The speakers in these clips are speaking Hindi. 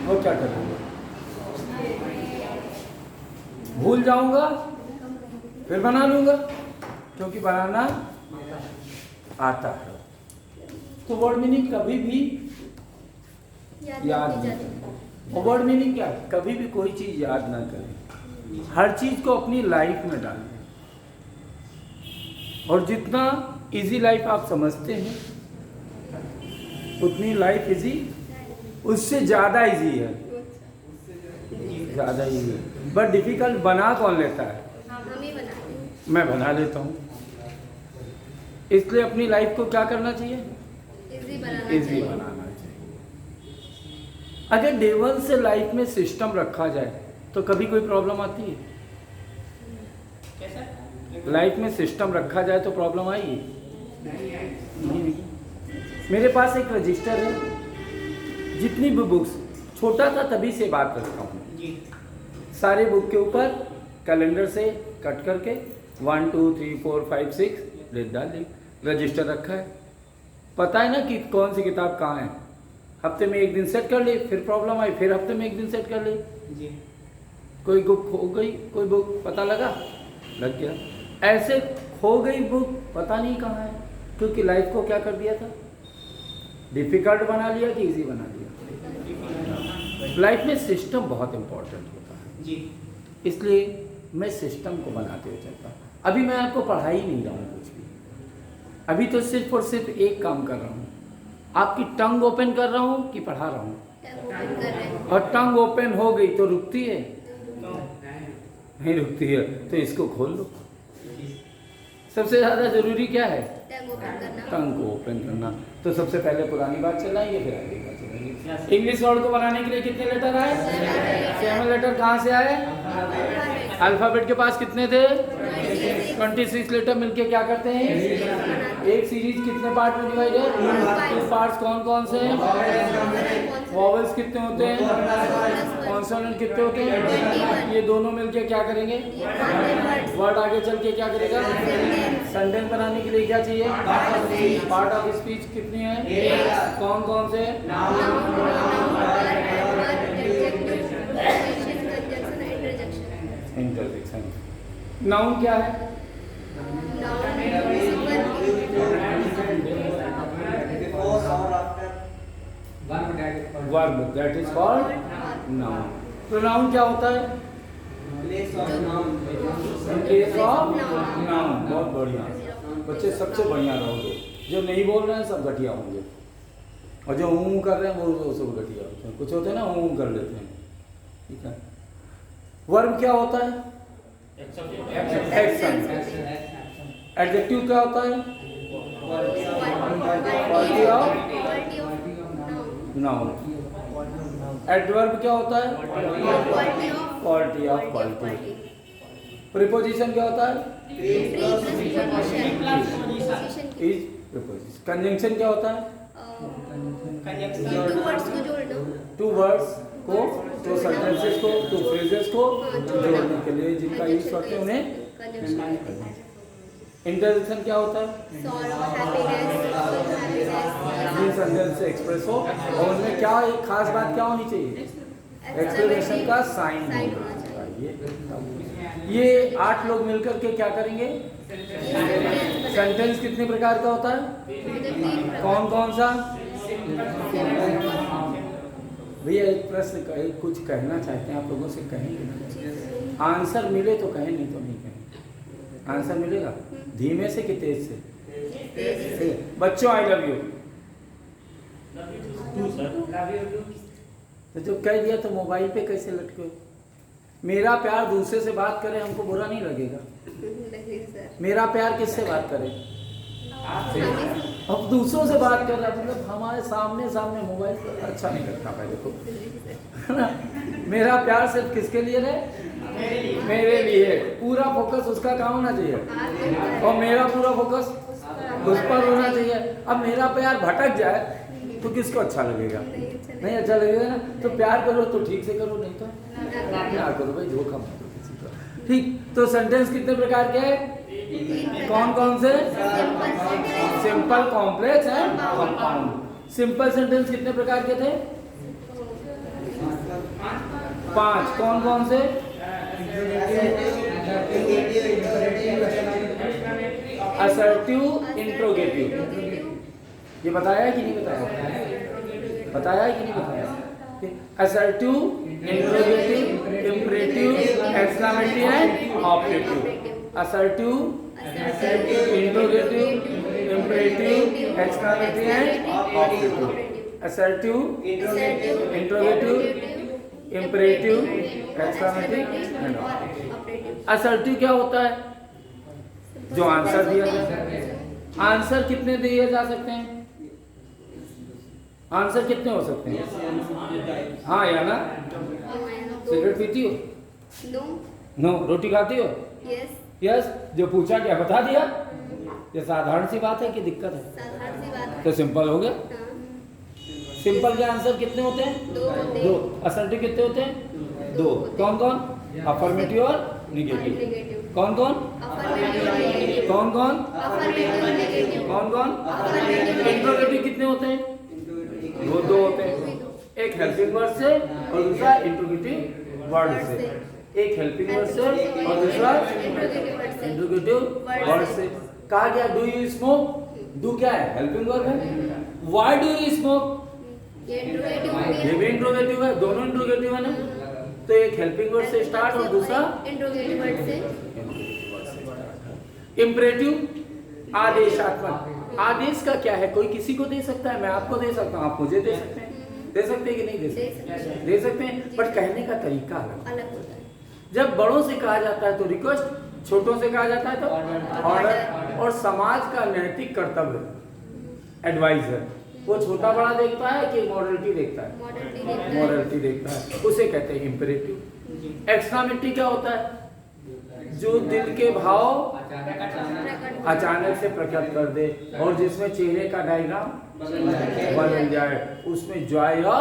वो क्या करूँगा? भूल जाऊंगा, फिर बना लूंगा, क्योंकि बनाना आता है। तो वर्ड मीनिंग कभी भी याद नहीं करें। और वर्ड मीनिंग क्या है? कभी भी कोई चीज याद ना करें, हर चीज को अपनी लाइफ में डालें। और जितना इजी लाइफ आप समझते हैं उतनी लाइफ इजी उससे ज़्यादा इजी है, ज़्यादा इजी है। बट डिफिकल्ट बना कौन लेता है? मैं बना लेता हूँ। इसलिए अपनी लाइफ को क्या करना चाहिए? इजी बनाना चाहिए। अगर डे वन से लाइफ में सिस्टम रखा जाए तो कभी कोई प्रॉब्लम आती है? लाइफ में सिस्टम रखा जाए तो प्रॉब्लम आएगी? नहीं। मेरे पास एक रजिस्टर है, जितनी भी बुक्स, छोटा था तभी से बात करता हूँ, सारे बुक के ऊपर कैलेंडर से कट करके 1 2 3 4 5 6 डेट डाल दी, रजिस्टर रखा है। पता है ना कि कौन सी किताब कहाँ है। हफ्ते में एक दिन सेट कर ली, फिर प्रॉब्लम आई, फिर हफ्ते में एक दिन सेट कर ली। कोई बुक खो गई, कोई बुक पता लगा, लग गया। ऐसे खो गई बुक पता नहीं कहाँ है, क्योंकि लाइफ को क्या कर दिया था? डिफिकल्ट बना लिया कि इजी बना लिया। लाइफ में सिस्टम बहुत इंपॉर्टेंट होता है जी, इसलिए मैं सिस्टम को बनाते हुए चलता हूँ। अभी मैं आपको पढ़ा ही नहीं रहा हूँ कुछ भी, अभी तो सिर्फ और सिर्फ एक काम कर रहा हूँ, आपकी टंग ओपन कर रहा हूँ कि पढ़ा रहा हूँ। और टंग ओपन हो गई तो रुकती है? नहीं रुकती है, तो इसको खोल लो। सबसे ज़्यादा जरूरी क्या है? टंग को ओपन करना। तो सबसे पहले पुरानी बात चलाएंगे, फिर आगे बात चलाएंगे। इंग्लिश वर्ड को बनाने के लिए कितने लेटर आए? 7 लेटर। कहाँ से आए? अल्फाबेट के पास कितने थे? 26 लेटर मिलके क्या करते हैं? एक सीरीज कितने पार्ट में डिवाइड है? 2 पार्ट्स। कौन कौन से हैं? वॉवेल्स कितने होते हैं? कॉन्सोनेंट कितने होते हैं? ये दोनों मिलके क्या करेंगे? वर्ड आगे चल के क्या करेगा? सेंटेंस बनाने के लिए क्या चाहिए? पार्ट ऑफ स्पीच कितनी है? कौन कौन से? इंटरजेक्शन। नाउन क्या है? Verb, that is called noun. Pronoun क्या होता है? Place of noun. बहुत बढ़िया बच्चे, सबसे बढ़िया रहोगे। जो नहीं बोल रहे हैं सब घटिया होंगे, और जो ऊँ कर रहे हैं वो सब घटिया होते हैं। कुछ होते हैं ना ऊँ कर लेते हैं, ठीक है। वर्ब क्या होता है? एक्शन। एडजेक्टिव क्या होता है? Quality of noun. एडवर्ब क्या होता है? Quality of quality. प्रीपोजिशन क्या होता है? Is preposition. कंजंक्शन क्या होता है? टू वर्ड्स को, टू सेंटेंसेस को, टू फ्रेजेस को जोड़ने के लिए जिनका यूज करते हैं उन्हें। इंटरजेक्शन क्या होता है? सेंटेंस से एक्सप्रेस हो, और उनमें क्या एक खास बात क्या होनी चाहिए? एक्सप्लेनेशन का साइन होना चाहिए। ये 8 लोग मिलकर के क्या करेंगे? सेंटेंस कितने प्रकार का होता है? कौन कौन सा? भैया एक प्रश्न कहे, कुछ कहना चाहते हैं आप लोगों से, कहेंगे? आंसर मिले तो कहें, नहीं तो नहीं कहें। आंसर मिलेगा धीमे से कि तेज से? बच्चों आई लव यू। तो जब कह दिया तो मोबाइल पे कैसे लटके? मेरा प्यार दूसरे से बात करे हमको बुरा नहीं लगेगा। मेरा प्यार किससे बात करे? अब दूसरों से बात कर रहा है, मतलब हमारे सामने मोबाइल पर अच्छा नहीं लगता पहले को, है ना। मेरा प्यार सिर्फ किसके लिए है? मेरे लिए। पूरा फोकस उसका काम होना चाहिए, और मेरा पूरा फोकस उस पर होना चाहिए। अब मेरा प्यार भटक जाए तो किसको अच्छा लगेगा? नहीं अच्छा लगेगा ना। तो प्यार करो तो ठीक से करो, नहीं तो प्यार करो भाई, धोखा मत दो किसी को, ठीक। तो सेंटेंस कितने प्रकार के हैं? कौन कौन से? Simple, complex and compound. Simple sentence कितने प्रकार के थे? 5 कौन कौन से? Assertive, interrogative. ये बताया है कि नहीं बताया? बताया है कि नहीं बताया? Assertive, interrogative, imperative, exclamatory and objective. Assertive, interrogative, imperative, exclamatory and objective. Assertive, interrogative, imperative, exclamatory and objective. Assertive क्या होता है? जो आंसर दिया जाता है। आंसर कितने दिए जा सकते हैं? आंसर कितने हो सकते हैं? हाँ या ना? सिगरेट पीती हो? नो। रोटी खाती हो? यस। जो पूछा क्या बता दिया? ये साधारण सी बात है कि दिक्कत है? तो सिंपल हो गया। सिंपल के आंसर कितने होते हैं? 2। असर्टिव कितने होते हैं? 2। कौन कौन? अफर्मेटिव और निगेटिव। कौन कौन? कौन कौन? कौन कौन? इंट्रोगेटिव कितने होते हैं? 2 होते हैं। एक हेल्पिंग वर्ड से और दूसरा इंट्रोगेटिव वर्ड से। एक हेल्पिंग वर्ड से और दूसरा इंट्रोगेटिव वर्ड से। कहा गया डू यू स्मोक? डू क्या है? हेल्पिंग वर्ड है। Why do you smoke? ये भी इंट्रोगेटिव है। दोनों इंट्रोगेटिव है ना? तो एक हेल्पिंग वर्ड से स्टार्ट और दूसरा इंट्रोगेटिव वर्ड से। इंपरेटिव आदेशात्मक। आदेश का क्या है? कोई किसी को दे सकता है, मैं आपको दे सकता हूँ, आप मुझे दे सकते हैं। दे सकते हैं कि नहीं दे सकते? दे सकते हैं, बट कहने का तरीका अलग होता है। जब बड़ों से कहा जाता है तो रिक्वेस्ट, छोटों से कहा जाता है तो ऑर्डर। और समाज का नैतिक कर्तव्य एडवाइजर, वो छोटा बड़ा देखता है कि मॉडलिटी देखता है? मॉडलिटी देखता है, उसे कहते हैं इंपरेटिव। एक्सक्लेमेटरी क्या होता है? जो दिल के भाव अचानक से प्रकट कर दे और जिसमें चेहरे का डायग्राम बदल जाए, उसमें जॉय या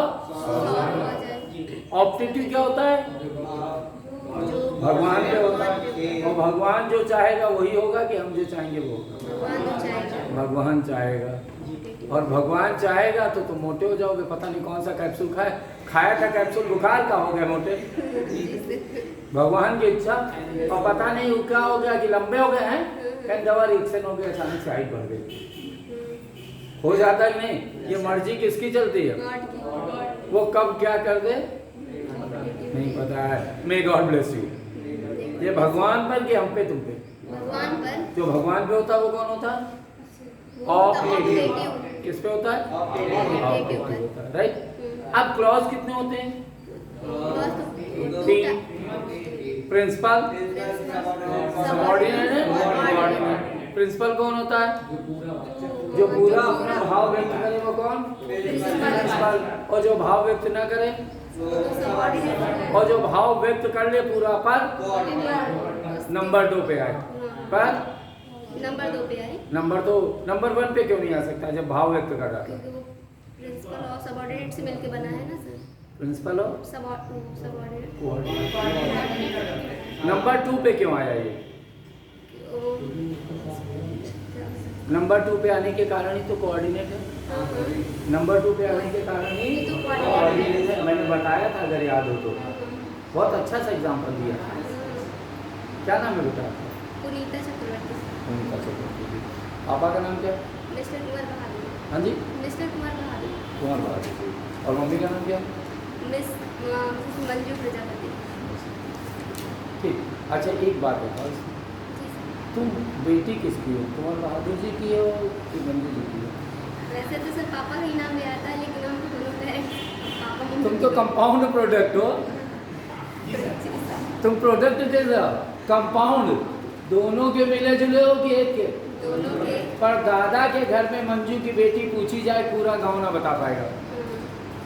ऑब्जेक्टिव क्या होता है? भगवान पे होता है। और भगवान जो चाहेगा वही होगा कि हम जो चाहेंगे वो? भगवान चाहेगा। और भगवान चाहेगा तो तुम मोटे हो जाओगे। पता नहीं कौन सा कैप्सूल खाया था कैप्सूल, बुखार का हो गया मोटे। भगवान की इच्छा। और पता नहीं क्या हो गया कि लंबे हो गए हैं, दवा रिएक्शन हो गया, अचानक से हाइट बढ़ गई। हो जाता कि नहीं? ये मर्जी किसकी चलती है? वो कब क्या कर दे नहीं पता है। May God bless you. ये भगवान पर कि हम पे तुम पे? भगवान पर। जो भगवान पे होता है वो कौन होता है? ऑब्जेक्टिव। किस पे होता है? ऑब्जेक्टिव होता है, राइट। अब क्लॉज कितने होते हैं? 3। प्रिंसिपल, सबऑर्डिनेट है, कोऑर्डिनेट। प्रिंसिपल कौन होता है? जो पूरा अपना भाव व्यक्त करे वो कौन? प्रिंसिपल। और जो भाव व्यक्त ना करे, और जो भाव व्यक्त कर ले पूरा पर नंबर 2 पे आए। पर नंबर 2 पे आए। नंबर 1 पे क्यों नहीं आ सकता जब भाव व्यक्त कर रहा था? प्रिंसिपल और सबऑर्डिनेट से मिलके बना है ना सर। प्रिंसिपल और सबऑर्डिनेट। नंबर 2 पे क्यों आया ये? नंबर 2 पे आने के कारण ही तो कोऑर्डिनेट है। नंबर 2 पे आने के कारण ही कोऑर्डिनेट है। मैंने बताया था अगर याद हो तो। बहुत अच्छा सा एग्जाम्पल दिया। क्या नाम है बेटा? पुनीता चक्रवर्ती। पुनीता चक्रवर्ती। पापा का नाम क्या? मिस्टर कुमार बहादुर। हाँ जी? मिस्टर कुमार बहादुर। कुमार बहादुर। और मम्मी का नाम क्या? मिस मंजू प्रजापति। ठीक। अच्छा एक बात बताओ, तुम बेटी किसकी हो? कुमार बहादुर जी की हो कि मंजू जी की हो? वैसे तो सर पापा का ही नाम लिया था, लेकिन हम दोनों पेरेंट्स। तुम तो कंपाउंड प्रोडक्ट हो। तुम प्रोडक्ट कैसे हो? कंपाउंड। दोनों के मिले जुले हो कि एक के? दोनों के। पर दादा के घर में मंजू की बेटी पूछी जाए पूरा गांव ना बता पाएगा।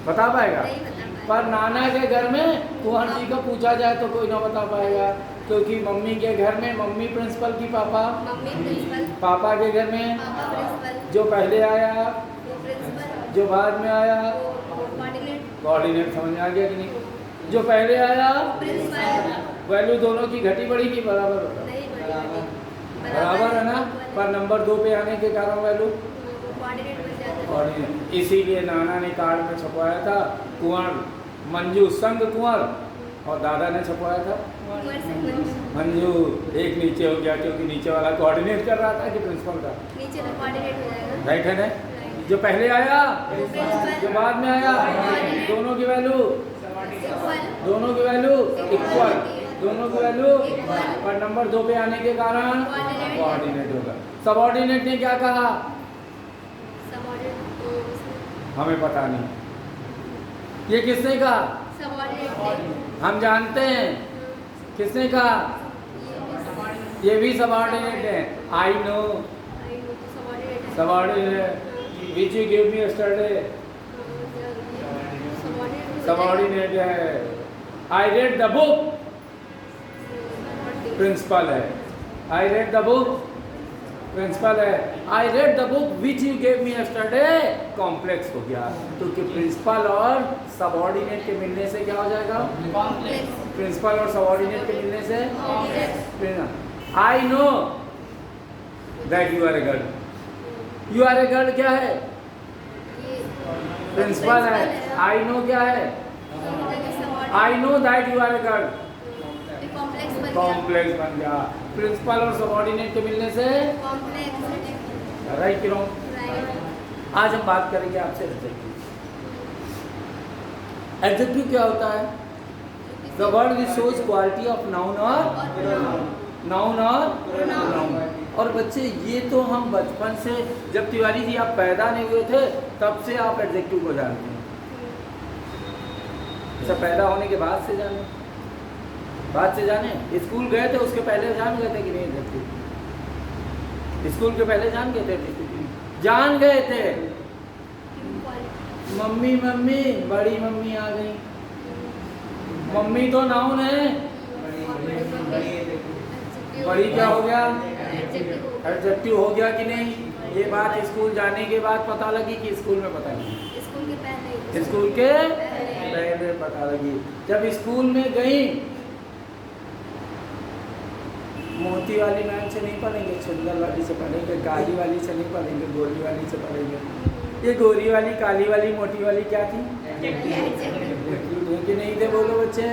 बता पाएगा? नहीं बता पाएगा। पर नाना के घर में कुंवर जी को पूछा जाए तो कोई ना बता पाएगा, क्योंकि मम्मी के घर में मम्मी प्रिंसिपल की पापा, मम्मी प्रिंसिपल, पापा के घर में पापा प्रिंसिपल, जो पहले आया वो प्रिंसिपल, जो बाद में आया वो कोऑर्डिनेट। कोऑर्डिनेट। समझ आ गया कि नहीं? जो पहले आया प्रिंसिपल। वैल्यू दोनों की घटी बढ़ी की बराबर होता? नहीं बड़ी बराबर है ना? पर नंबर 2 पे आने के कारण वैल्यू कोऑर्डिनेट बन जाता है। कोऑर्डिनेट। इसीलिए नाना ने कार्ड में छपवाया था कुंवर मंजू संग कुंवर, और दादा ने छपवाया था कुंवर से मंजू। मंजू। एक नीचे हो गया क्योंकि नीचे वाला कोऑर्डिनेट कर रहा था कि प्रिंसिपल का, नीचे तो कोऑर्डिनेट हो जाएगा। राइट है ना? राइट। जो पहले आया प्रिंसिपल। जो बाद में आया, दोनों की वैल्यू इक्वल। दोनों की वैल्यू इक्वल, दोनों की वैल्यू पर नंबर 2 पे आने के कारण कोऑर्डिनेट होगा। सबऑर्डिनेट ने क्या कहा सबऑर्डिनेट तो हमें पता नहीं, ये किसने कहा सबऑर्डिनेट हम जानते हैं, किसने कहा ये भी सबऑर्डिनेट है। I know subordinate, which you give me yesterday subordinate है। I read the book principal है, I read the book principal है। I read the book which you gave me yesterday complex हो गया, क्योंकि प्रिंसिपल और सबऑर्डिनेट के मिलने से क्या हो जाएगा, प्रिंसिपल और सबऑर्डिनेट के मिलने से I know that you are a girl. You are a girl क्या है, प्रिंसिपल है। आई नो क्या है, I know that you are a girl, complex बन गया। प्रिंसिपल और सबऑर्डिनेट के मिलने से राइट कि रॉन्ग। आज हम बात करेंगे आपसे एडजेक्टिव। एडजेक्टिव क्या होता है, the word which shows quality of noun और नाउन और बच्चे ये तो हम बचपन से, जब तिवारी जी आप पैदा नहीं हुए थे तब से आप एडजेक्टिव को जानते हैं। अच्छा, पैदा होने के बाद से जाने, बाद से जाने, स्कूल गए थे उसके पहले जान गए थे कि नहीं एडजेक्टिव? स्कूल के पहले जान गए थे एडजेक्टिव, जान गए थे। मम्मी मम्मी बड़ी मम्मी आ गई, मम्मी तो नाउन है, बड़ी क्या हो गया, एडजेक्टिव हो गया कि नहीं? ये बात स्कूल जाने के बाद पता लगी कि स्कूल में पता नहीं? स्कूल के पहले पता लगी। जब स्कूल में गई, मोती वाली मैम से नहीं पढ़ेंगे, सुंदर वाली से पढ़ेंगे, काली वाली से नहीं पढ़ेंगे, गोरी वाली से पढ़ेंगे। ये गोरी वाली, काली वाली, मोटी वाली क्या थी? कि नहीं थे? बोलो बच्चे,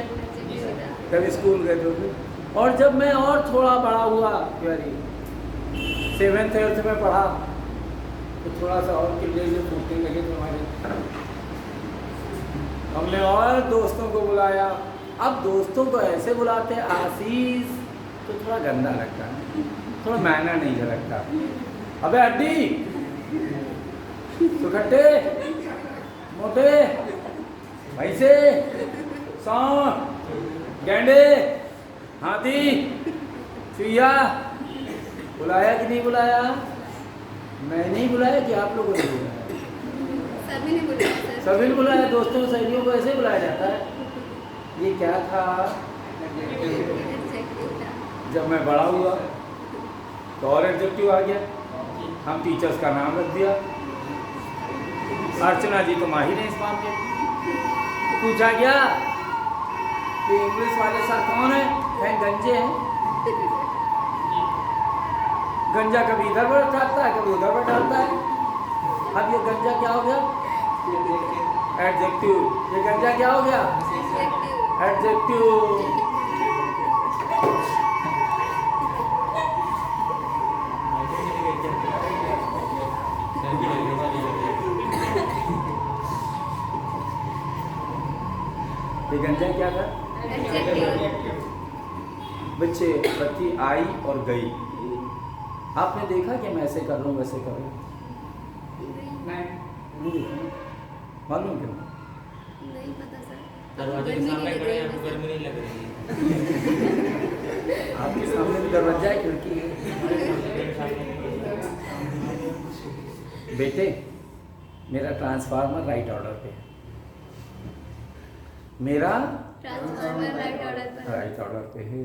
जब स्कूल गए थे। और जब मैं और थोड़ा बड़ा हुआ, 7th 8th में पढ़ा, तो थोड़ा सा और किले से फूटने लगे तुम्हारे। हमने और दोस्तों को बुलाया। अब दोस्तों को ऐसे बुलाते आशीष, तो थोड़ा गंदा लगता है, थोड़ा महंगा नहीं लगता। अबे हड्डी, सुखट्टे, मोटे, भैंसे, सांप, गैंडे, हाथी, चुहिया, बुलाया कि नहीं बुलाया? मैं नहीं बुलाया कि आप लोगों ने बुलाया? सभी ने बुलाया। दोस्तों सहेलियों को ऐसे बुलाया जाता है। ये क्या था? जब मैं बड़ा हुआ तो और एडजेक्टिव आ गया, हम टीचर्स का नाम रख दिया। अर्चना जी तो माहिर हैं इस मामले में। पूछा गया कि इंग्लिश वाले सर कौन है? कहीं गंजे हैं। गंजा कभी इधर बैठाता है, कभी उधर बैठाता है। अब ये गंजा क्या हो गया? एडजेक्टिव। ये गंजा क्या हो गया? एडजेक्टिव। ये गंजा क्या था? बच्चे, पति आई और गई। आपने देखा कि मैं ऐसे कर रहा हूँ वैसे कर रहा हूँ? नहीं देखा। मालूम क्यों? नहीं पता सर। दरवाजे के सामने खड़े हैं, आपको गर्मी नहीं लग रही है? आपके सामने भी दरवाजा है, खिड़की है। बेटे, मेरा ट्रांसफार्मर राइट ऑर्डर पे है। मेरा ट्रांसफार्मर राइट ऑर्डर पे है।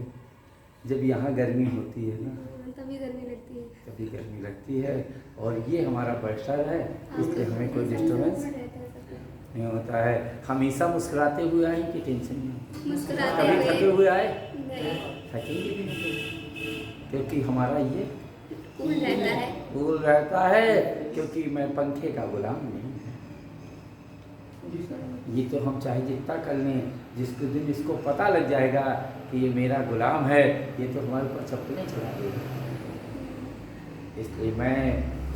जब यहाँ गर्मी होती है ना, तभी गर्मी लगती है। तभी गर्मी लगती है। और ये हमारा बस्टर है, इसलिए हमें कोई डिस्टर्बेंस नहीं होता है। हमेशा मुस्कुराते हुए आए कि टेंशन में? मुस्कुराते कभी हुए। थके हुए आए? नहीं। थकेंगे भी नहीं, क्योंकि हमारा ये कूल रहता है। कूल रहता है, क्योंकि मैं पंखे का गुलाम नहीं हूँ। ये तो हम चाहे जितना कर लें, जिसके दिन इसको पता लग जाएगा कि ये मेरा गुलाम है, ये तो हमारे ऊपर चप्पलें चला देगा। इसलिए मैं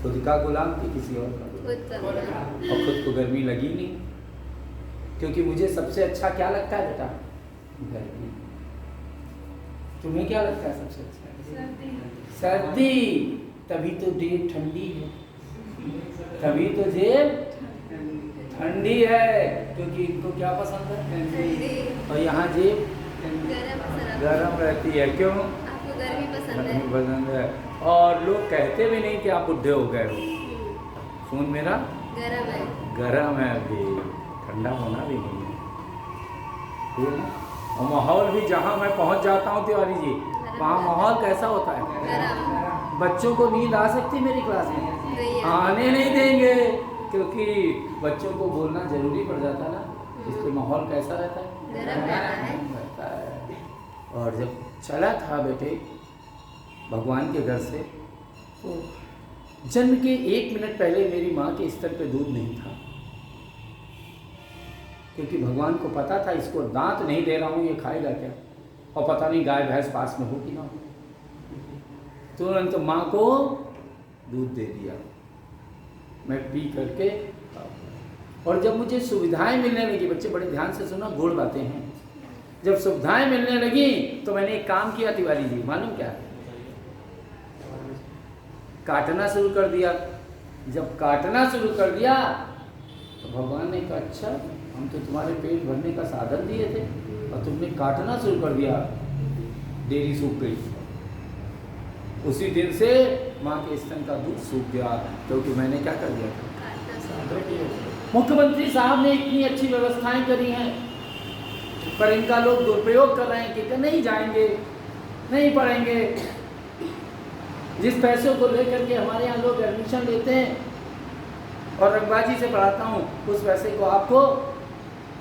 खुद का गुलाम कि किसी और का गुलाम, खुद का गुलाम। और खुद को गर्मी लगी नहीं, क्योंकि मुझे सबसे अच्छा क्या लगता है बेटा? गर्मी। तुम्हें क्या लगता है सबसे अच्छा? सर्दी। तभी तो जेब ठंडी है, तभी तो जेब ठंडी है, क्योंकि इनको क्या पसंद है? ठंडी। और यहाँ जेब गरम रहती है। क्यों? आपको गर्मी पसंद है। गर्मी पसंद है। और लोग कहते भी नहीं कि आप बुढ़े हो गए हो। खून मेरा गरम है। गरम है, अभी ठंडा होना भी नहीं है। ठीक है? और माहौल भी जहाँ मैं पहुँच जाता हूँ तिवारी जी, वहाँ माहौल कैसा होता है? गरम। बच्चों को नींद आ सकती है मेरी क्लास में? नहीं है। आने नहीं देंगे, क्योंकि बच्चों को बोलना जरूरी पड़ जाता है ना, इसलिए माहौल कैसा रहता है? गरम रहता है। और जब चला था बेटे भगवान के घर से, तो जन्म के 1 मिनट पहले मेरी माँ के स्तर पे दूध नहीं था, क्योंकि भगवान को पता था इसको दांत नहीं दे रहा हूँ, ये खाएगा क्या, और पता नहीं गाय भैंस पास में हो कि ना हो। तुरंत माँ को दूध दे दिया, मैं पी करके। और जब मुझे सुविधाएं मिलने लगी, बच्चे बड़े ध्यान से सुनो, गुड़ बातें हैं। जब सुविधाएं मिलने लगी तो मैंने एक काम किया तिवारी जी, मालूम क्या? काटना शुरू कर दिया। जब काटना शुरू कर दिया तो भगवान ने कहा, अच्छा हम तो तुम्हारे पेट भरने का साधन दिए थे और तुमने काटना शुरू कर दिया। डेयरी सूख गई। उसी दिन से माँ के स्तन का दूध सूख गया, क्योंकि मैंने क्या कर दिया? मुख्यमंत्री साहब ने इतनी अच्छी व्यवस्थाएं करी हैं, पर इनका लोग दुरुपयोग कर रहे हैं कि नहीं जाएंगे, नहीं पढ़ेंगे। जिस पैसों को लेकर के हमारे यहाँ लोग एडमिशन लेते हैं और रंगबाजी से पढ़ाता हूँ, उस पैसे को आपको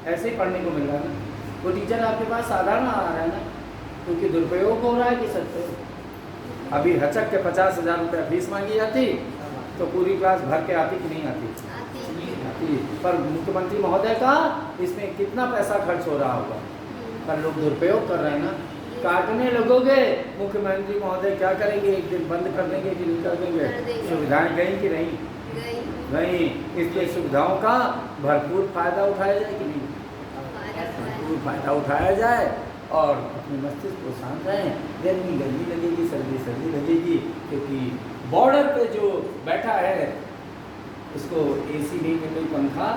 ऐसे ही पढ़ने को मिल रहा है ना। वो टीचर आपके पास साधारण आ रहा है ना, क्योंकि दुरुपयोग हो रहा है कि सत्य। अभी हचक के 50,000 रुपये फीस मांगी जाती तो पूरी क्लास भर के आती कि नहीं आती? आती। पर मुख्यमंत्री महोदय का इसमें कितना पैसा खर्च हो रहा होगा, पर लोग दुरुपयोग कर रहे हैं ना। काटने लगोगे, मुख्यमंत्री महोदय क्या करेंगे? एक दिन बंद कर देंगे कि नहीं कर देंगे? सुविधाएं गई कि नहीं गई? इसलिए सुविधाओं का भरपूर फायदा उठाया जाए कि नहीं? भरपूर फायदा उठाया जाए और अपने मस्तिष्क को शांत रहें। गर्मी गर्मी लगेगी, सर्दी सर्दी लगेगी, क्योंकि बॉर्डर पे जो बैठा है उसको एसी नहीं में कोई पंखा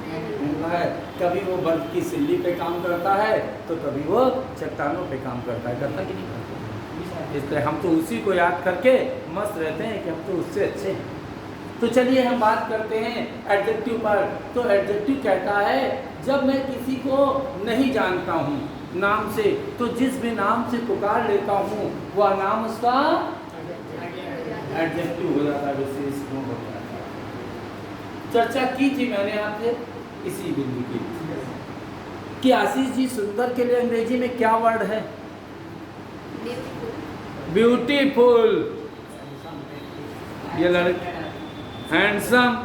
मिल रहा है। कभी वो बर्फ की सिल्ली पे काम करता है तो कभी वो चट्टानों पे काम करता है। करता कि नहीं करता? इसलिए हम तो उसी को याद करके मस्त रहते हैं कि हम तो उससे अच्छे हैं। तो चलिए हम बात करते हैं एडजेक्टिव पर। तो एडजेक्टिव कहता है जब मैं किसी को नहीं जानता हूँ नाम से, तो जिस भी नाम से पुकार लेता हूँ वह नाम उसका एडजेक्टिव हो जाता है, विशेष गुण हो जाता है। चर्चा की थी मैंने आपसे इसी बिंदु की कि आशीष जी सुंदर के लिए अंग्रेजी में क्या वर्ड है? ब्यूटीफुल। ये लड़के हैंडसम।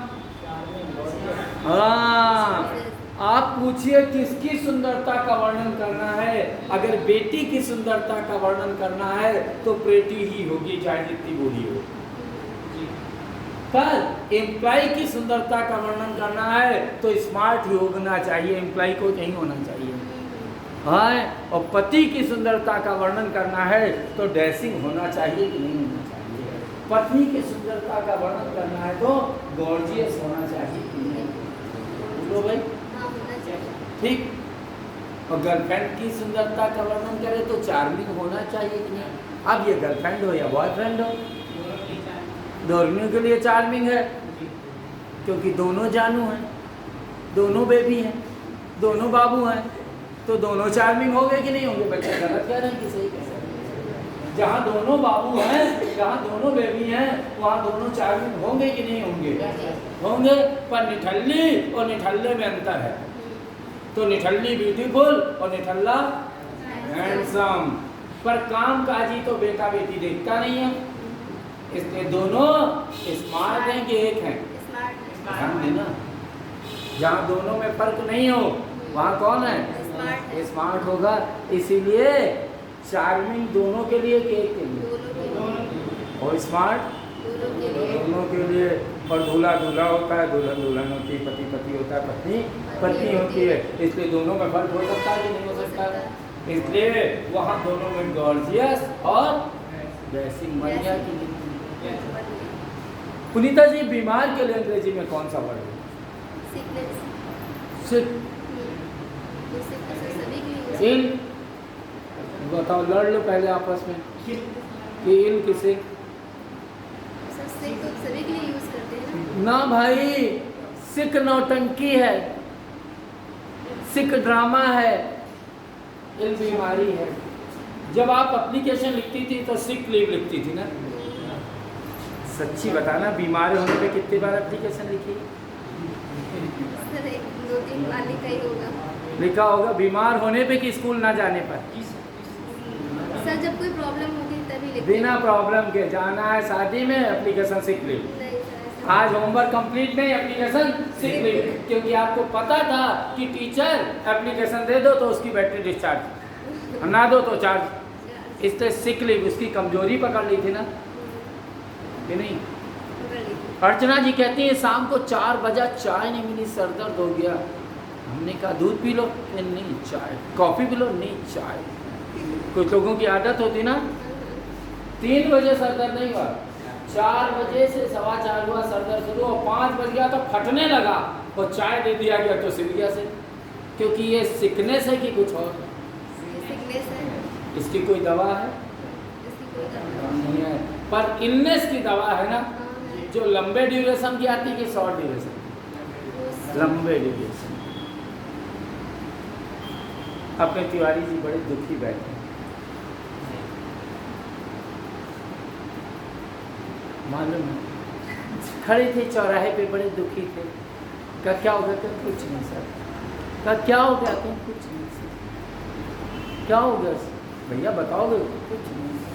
हाँ, आप पूछिए किसकी सुंदरता का वर्णन करना है। अगर बेटी की सुंदरता का वर्णन करना है तो प्रेटी ही होगी, चाहे जितनी बूढ़ी हो। पर एम्प्लॉय की सुंदरता का वर्णन करना है तो स्मार्ट ही होना चाहिए, एम्प्लॉय को नहीं होना चाहिए। हाँ, और पति की सुंदरता का वर्णन करना है तो डैशिंग होना चाहिए कि नहीं होना चाहिए। पत्नी की सुंदरता का वर्णन करना है तो गॉर्जियस होना चाहिए कि नहीं? बोलो भाई, ठीक। और गर्लफ्रेंड की सुंदरता का वर्णन करे तो चार्मिंग होना चाहिए कि नहीं? अब ये गर्लफ्रेंड हो या बॉयफ्रेंड हो, दोनों के लिए चार्मिंग है, क्योंकि दोनों जानू हैं, दोनों बेबी हैं, दोनों बाबू हैं, तो दोनों चार्मिंग होंगे कि नहीं होंगे? बच्चे गलत कह रहे हैं कि सही कह रहे हैं? जहाँ दोनों बाबू हैं, जहाँ दोनों बेबी हैं, वहाँ दोनों चार्मिंग होंगे कि नहीं होंगे? होंगे। पर निठल्ली और निठल्ले में अंतर है। तो निठल्ली ब्यूटीफुल और निठल्ला हैंडसम। पर काम काजी तो बेटा बेटी देखता नहीं है, इसलिए दोनों स्मार्ट हैं कि एक हैं? ध्यान देना। जहाँ दोनों में फर्क नहीं हो वहाँ कौन है? स्मार्ट है। स्मार्ट होगा। इसीलिए चार्मिंग दोनों के लिए कि एक के लिए? दोनों के लिए। और स्मार्ट दोनों के लिए। दोनों के लिए। और दूल्हा दूल्हा होता है, दुल्हन दुल्हन होती है, पति पति होता है, पत्नी पत्नी होती है। इसलिए दोनों में फर्क हो सकता है कि नहीं हो सकता? इसलिए वहाँ दोनों में गॉर्जियस और ड्रेसिंग बन गया कि नहीं? पुनीता जी, बीमार के लिए अंग्रेजी में कौन सा वर्ड है? सिकनेस। सिक। तो सिकनेस सभी के लिए। इल बताओ, लड़ लो पहले आपस में कि इल किसे? सर सिक तो सभी के लिए यूज करते हैं ना भाई, सिक नौटंकी है, सिक ड्रामा है, इल बीमारी है। जब आप एप्लीकेशन लिखती थी तो सिक लीव लिखती थी ना? सच्ची बताना, बीमार होने पे कितनी बार एप्लीकेशन लिखी? सर 1-2-3 बार लिखा ही होगा। लिखा होगा बीमार होने पे कि स्कूल ना जाने पर? सर जब कोई प्रॉब्लम होती है तभी लिखते बिना प्रॉब्लम के जाना है शादी में, एप्लीकेशन सिक लीव। नहीं सर ऐसा आज होमवर्क कंप्लीट नहीं, एप्लीकेशन सिक लीव। क्योंकि आपको पता था कि टीचर एप्लीकेशन दे दो तो उसकी बैटरी डिस्चार्ज, ना दो तो चार्ज। इसलिए सिक लीव उसकी कमजोरी पकड़ ली थी ना कि नहीं? पकड़ ली। अर्चना जी कहती है शाम को 4 बजे चाय नहीं मिली, सर दर्द हो गया। हमने कहा दूध पी लो, नहीं चाय। कॉफ़ी पी लो, नहीं चाय। कुछ लोगों की आदत होती ना, 3 बजे सर दर्द नहीं हुआ, 4 बजे से 4:15 हुआ सर दर्द शुरू, और 5 बज गया तो फटने लगा और चाय दे दिया गया तो सिल गया से। क्योंकि ये सिकनेस है कि कुछ और? सिकनेस है। इसकी कोई दवा है? इसकी कोई दवा नहीं है। पर इलनेस की दवा है ना, नहीं। जो लंबे ड्यूरेशन की आती है कि शॉर्ट ड्यूरेशन? लंबे ड्यूरेशन। अपने तिवारी जी बड़े दुखी बैठे, मालूम है, खड़े थे चौराहे पे, बड़े दुखी थे। कहा क्या हो गया? कहा कुछ नहीं सर। कहा क्या हो गया? कहा कुछ नहीं सर। क्या हो गया भैया बताओगे? कुछ नहीं सर।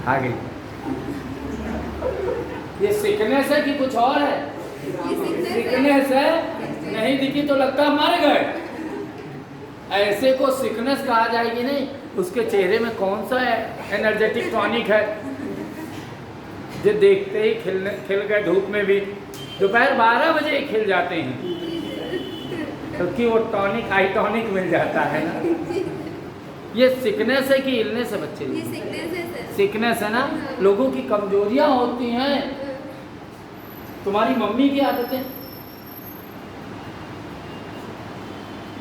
आ गई। ये सिकनेस है कि कुछ और है? सिकनेस है। नहीं दिखी तो लगता मर गए। ऐसे को सिकनेस कहा जाएगी नहीं। उसके चेहरे में कौन सा एनर्जेटिक टॉनिक है जो देखते ही खिल गए, धूप में भी दोपहर 12 बजे ही खिल जाते हैं, क्योंकि वो टॉनिक आई टॉनिक मिल जाता है ना। ये सिकनेस है कि इलनेस है बच्चे? ये सिकनेस है सर। सिकनेस है ना। लोगों की कमजोरियां होती हैं। तुम्हारी मम्मी की आदतें,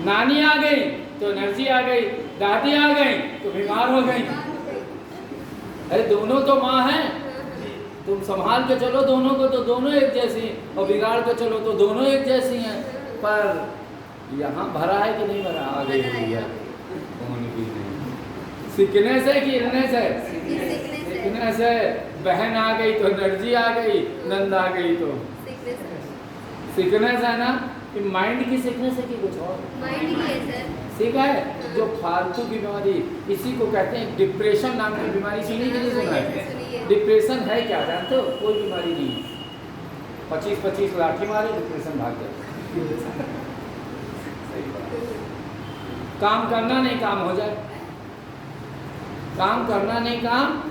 नानी आ गई तो एनर्जी आ गई, दादी आ गई तो बीमार हो गई। अरे दोनों तो माँ हैं, तुम संभाल के चलो दोनों को तो दोनों एक जैसी, और बिगाड़ के चलो तो दोनों एक जैसी हैं। पर यहाँ भरा है कि नहीं भरा? आ गई भैया, कौन भी नहीं। सिकनेस है कि इलनेस है? सिकनेस है। बहन आ गई तो एनर्जी आ गई, नंद आ गई तो सिकनेस है ना। कि माइंड की सिकनेस है कि कुछ और? माइंड की है सर। ठीक है। जो फालतू की बीमारी, इसी को कहते हैं डिप्रेशन नाम की बीमारी। सुनी कि नहीं सुना है? डिप्रेशन है क्या जानते हो? कोई बीमारी नहीं है। 25-25 लाठी मारे, डिप्रेशन भाग जाए। काम करना नहीं काम हो जाए, काम करना नहीं काम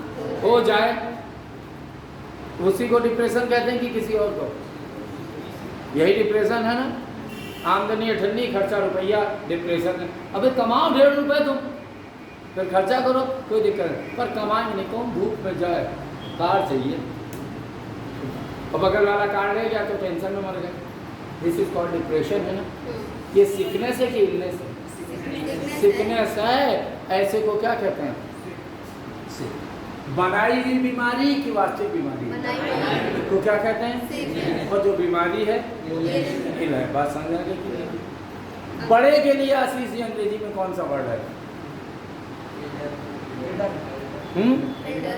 हो जाए, उसी को डिप्रेशन कहते हैं कि किसी और को? यही डिप्रेशन है ना। आमदनी अठन्नी, खर्चा रुपया, डिप्रेशन है। अबे कमाओ 1.5 रुपये तुम, फिर खर्चा करो, कोई दिक्कत नहीं। पर कमाएंगे नहीं, कौन धूप में जाए? कार चाहिए, और बगल वाला कार ले गया तो टेंशन में मर गए। दिस इज कॉल्ड डिप्रेशन है ना। ये सिकनेस है कि इलनेस है? सिकनेस है। ऐसे को क्या कहते हैं? बनाई हुई बीमारी की वास्तविक बीमारी को क्या कहते हैं? और जो बीमारी है इल है। बात समझ आ गई कि नहीं? बड़े के लिए आशीष जी अंग्रेजी में कौन सा वर्ड है?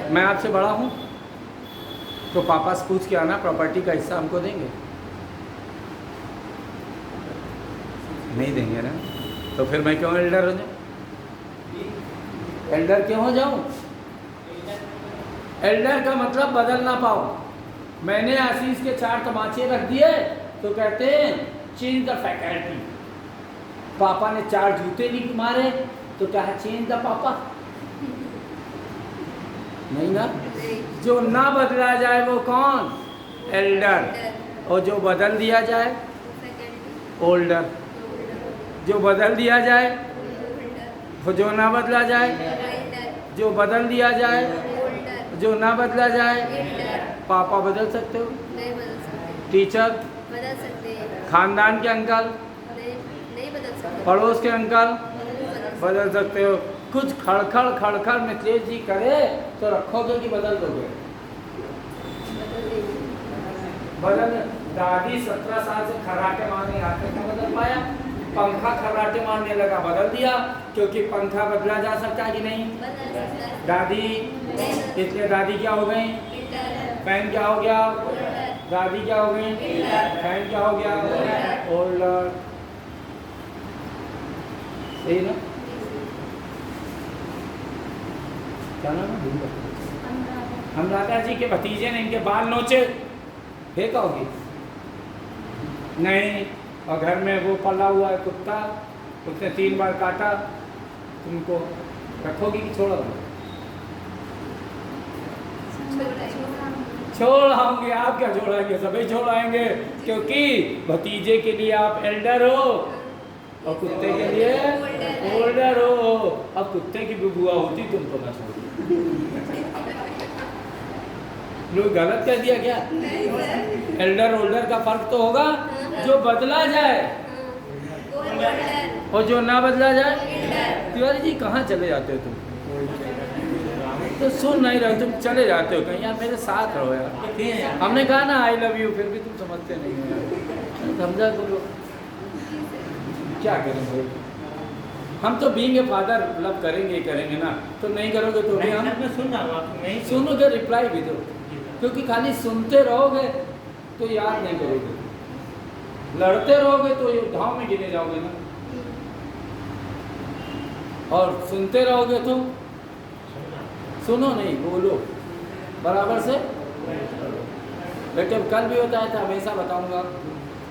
मैं आपसे बड़ा हूँ तो पापा से पूछ के आना, प्रॉपर्टी का हिस्सा हमको देंगे? नहीं देंगे ना। तो फिर मैं क्यों एल्डर हो जाऊँ? एल्डर क्यों हो जाऊँ? एल्डर का मतलब बदल ना पाओ। मैंने आशीष के 4 तमाचे रख दिए तो कहते हैं चेंज द फैकल्टी। पापा ने 4 जूते नहीं मारे तो क्या है चेंज द पापा? नहीं ना। जो ना बदला जाए वो कौन? एल्डर। और जो बदल दिया जाए ओल्डर। जो बदल दिया जाए, जो ना बदला जाए, जो बदल दिया जाए, जो ना बदला जाए। पापा बदल सकते हो? नहीं बदल सकते। टीचर बदल सकते हैं। खानदान के अंकल, नहीं बदल सकते। पड़ोस के अंकल बदल बदल सकते हो। कुछ खड़खड़ खड़खड़ मिथिलेश जी करे तो रखोगे कि बदल दोगे? बदल। दादी 17 साल से खर्राटे मारने आते थे, बदल पाया? पंखा खर्राटे मारने लगा, बदल दिया, क्योंकि पंखा बदला जा सकता है कि नहीं? दादी इसलिए दादी क्या हो गई? फैन क्या हो गया? दादी क्या हो गई? फैन क्या हो गया? ओल्डर। सही ना? क्या नाम है? अनुराधा जी के भतीजे ने इनके बाल नोचे, फेंकोगी? नहीं। और घर में वो पला हुआ है कुत्ता, उसने 3 बार काटा, तुमको रखोगी कि छोड़ दोगे? छोड़ आएंगे। आप क्या छोड़ाएंगे? सभी छोड़ आएंगे, क्योंकि भतीजे के लिए आप एल्डर हो और कुत्ते के लिए ओल्डर हो। अब कुत्ते की भी बुआ होती तुमको ना छोड़ती। लोग गलत कह दिया क्या? एल्डर ओल्डर का फर्क तो होगा। जो बदला जाए और जो ना बदला जाए। तिवारी जी कहाँ चले जाते हो तुम? तो सुन नहीं रहे तुम, चले जाते हो कहीं। यार मेरे साथ रहो यार। हमने कहा ना आई लव यू, फिर भी तुम समझते नहीं हो यार। समझा करो। क्या करें भाई? हम तो बीइंग ए फादर लव करेंगे करेंगे ना, तो नहीं करोगे तो भी हम सुन रहा हूँ आपको, नहीं सुनोगे, रिप्लाई भी दो। क्योंकि खाली सुनते रहोगे तो याद नहीं करोगे, लड़ते रहोगे तो युद्धाओं में गिने जाओगे ना, और सुनते रहोगे तो सुनो नहीं, बोलो बराबर से। बेटे कल भी होता है तो हमेशा बताऊंगा,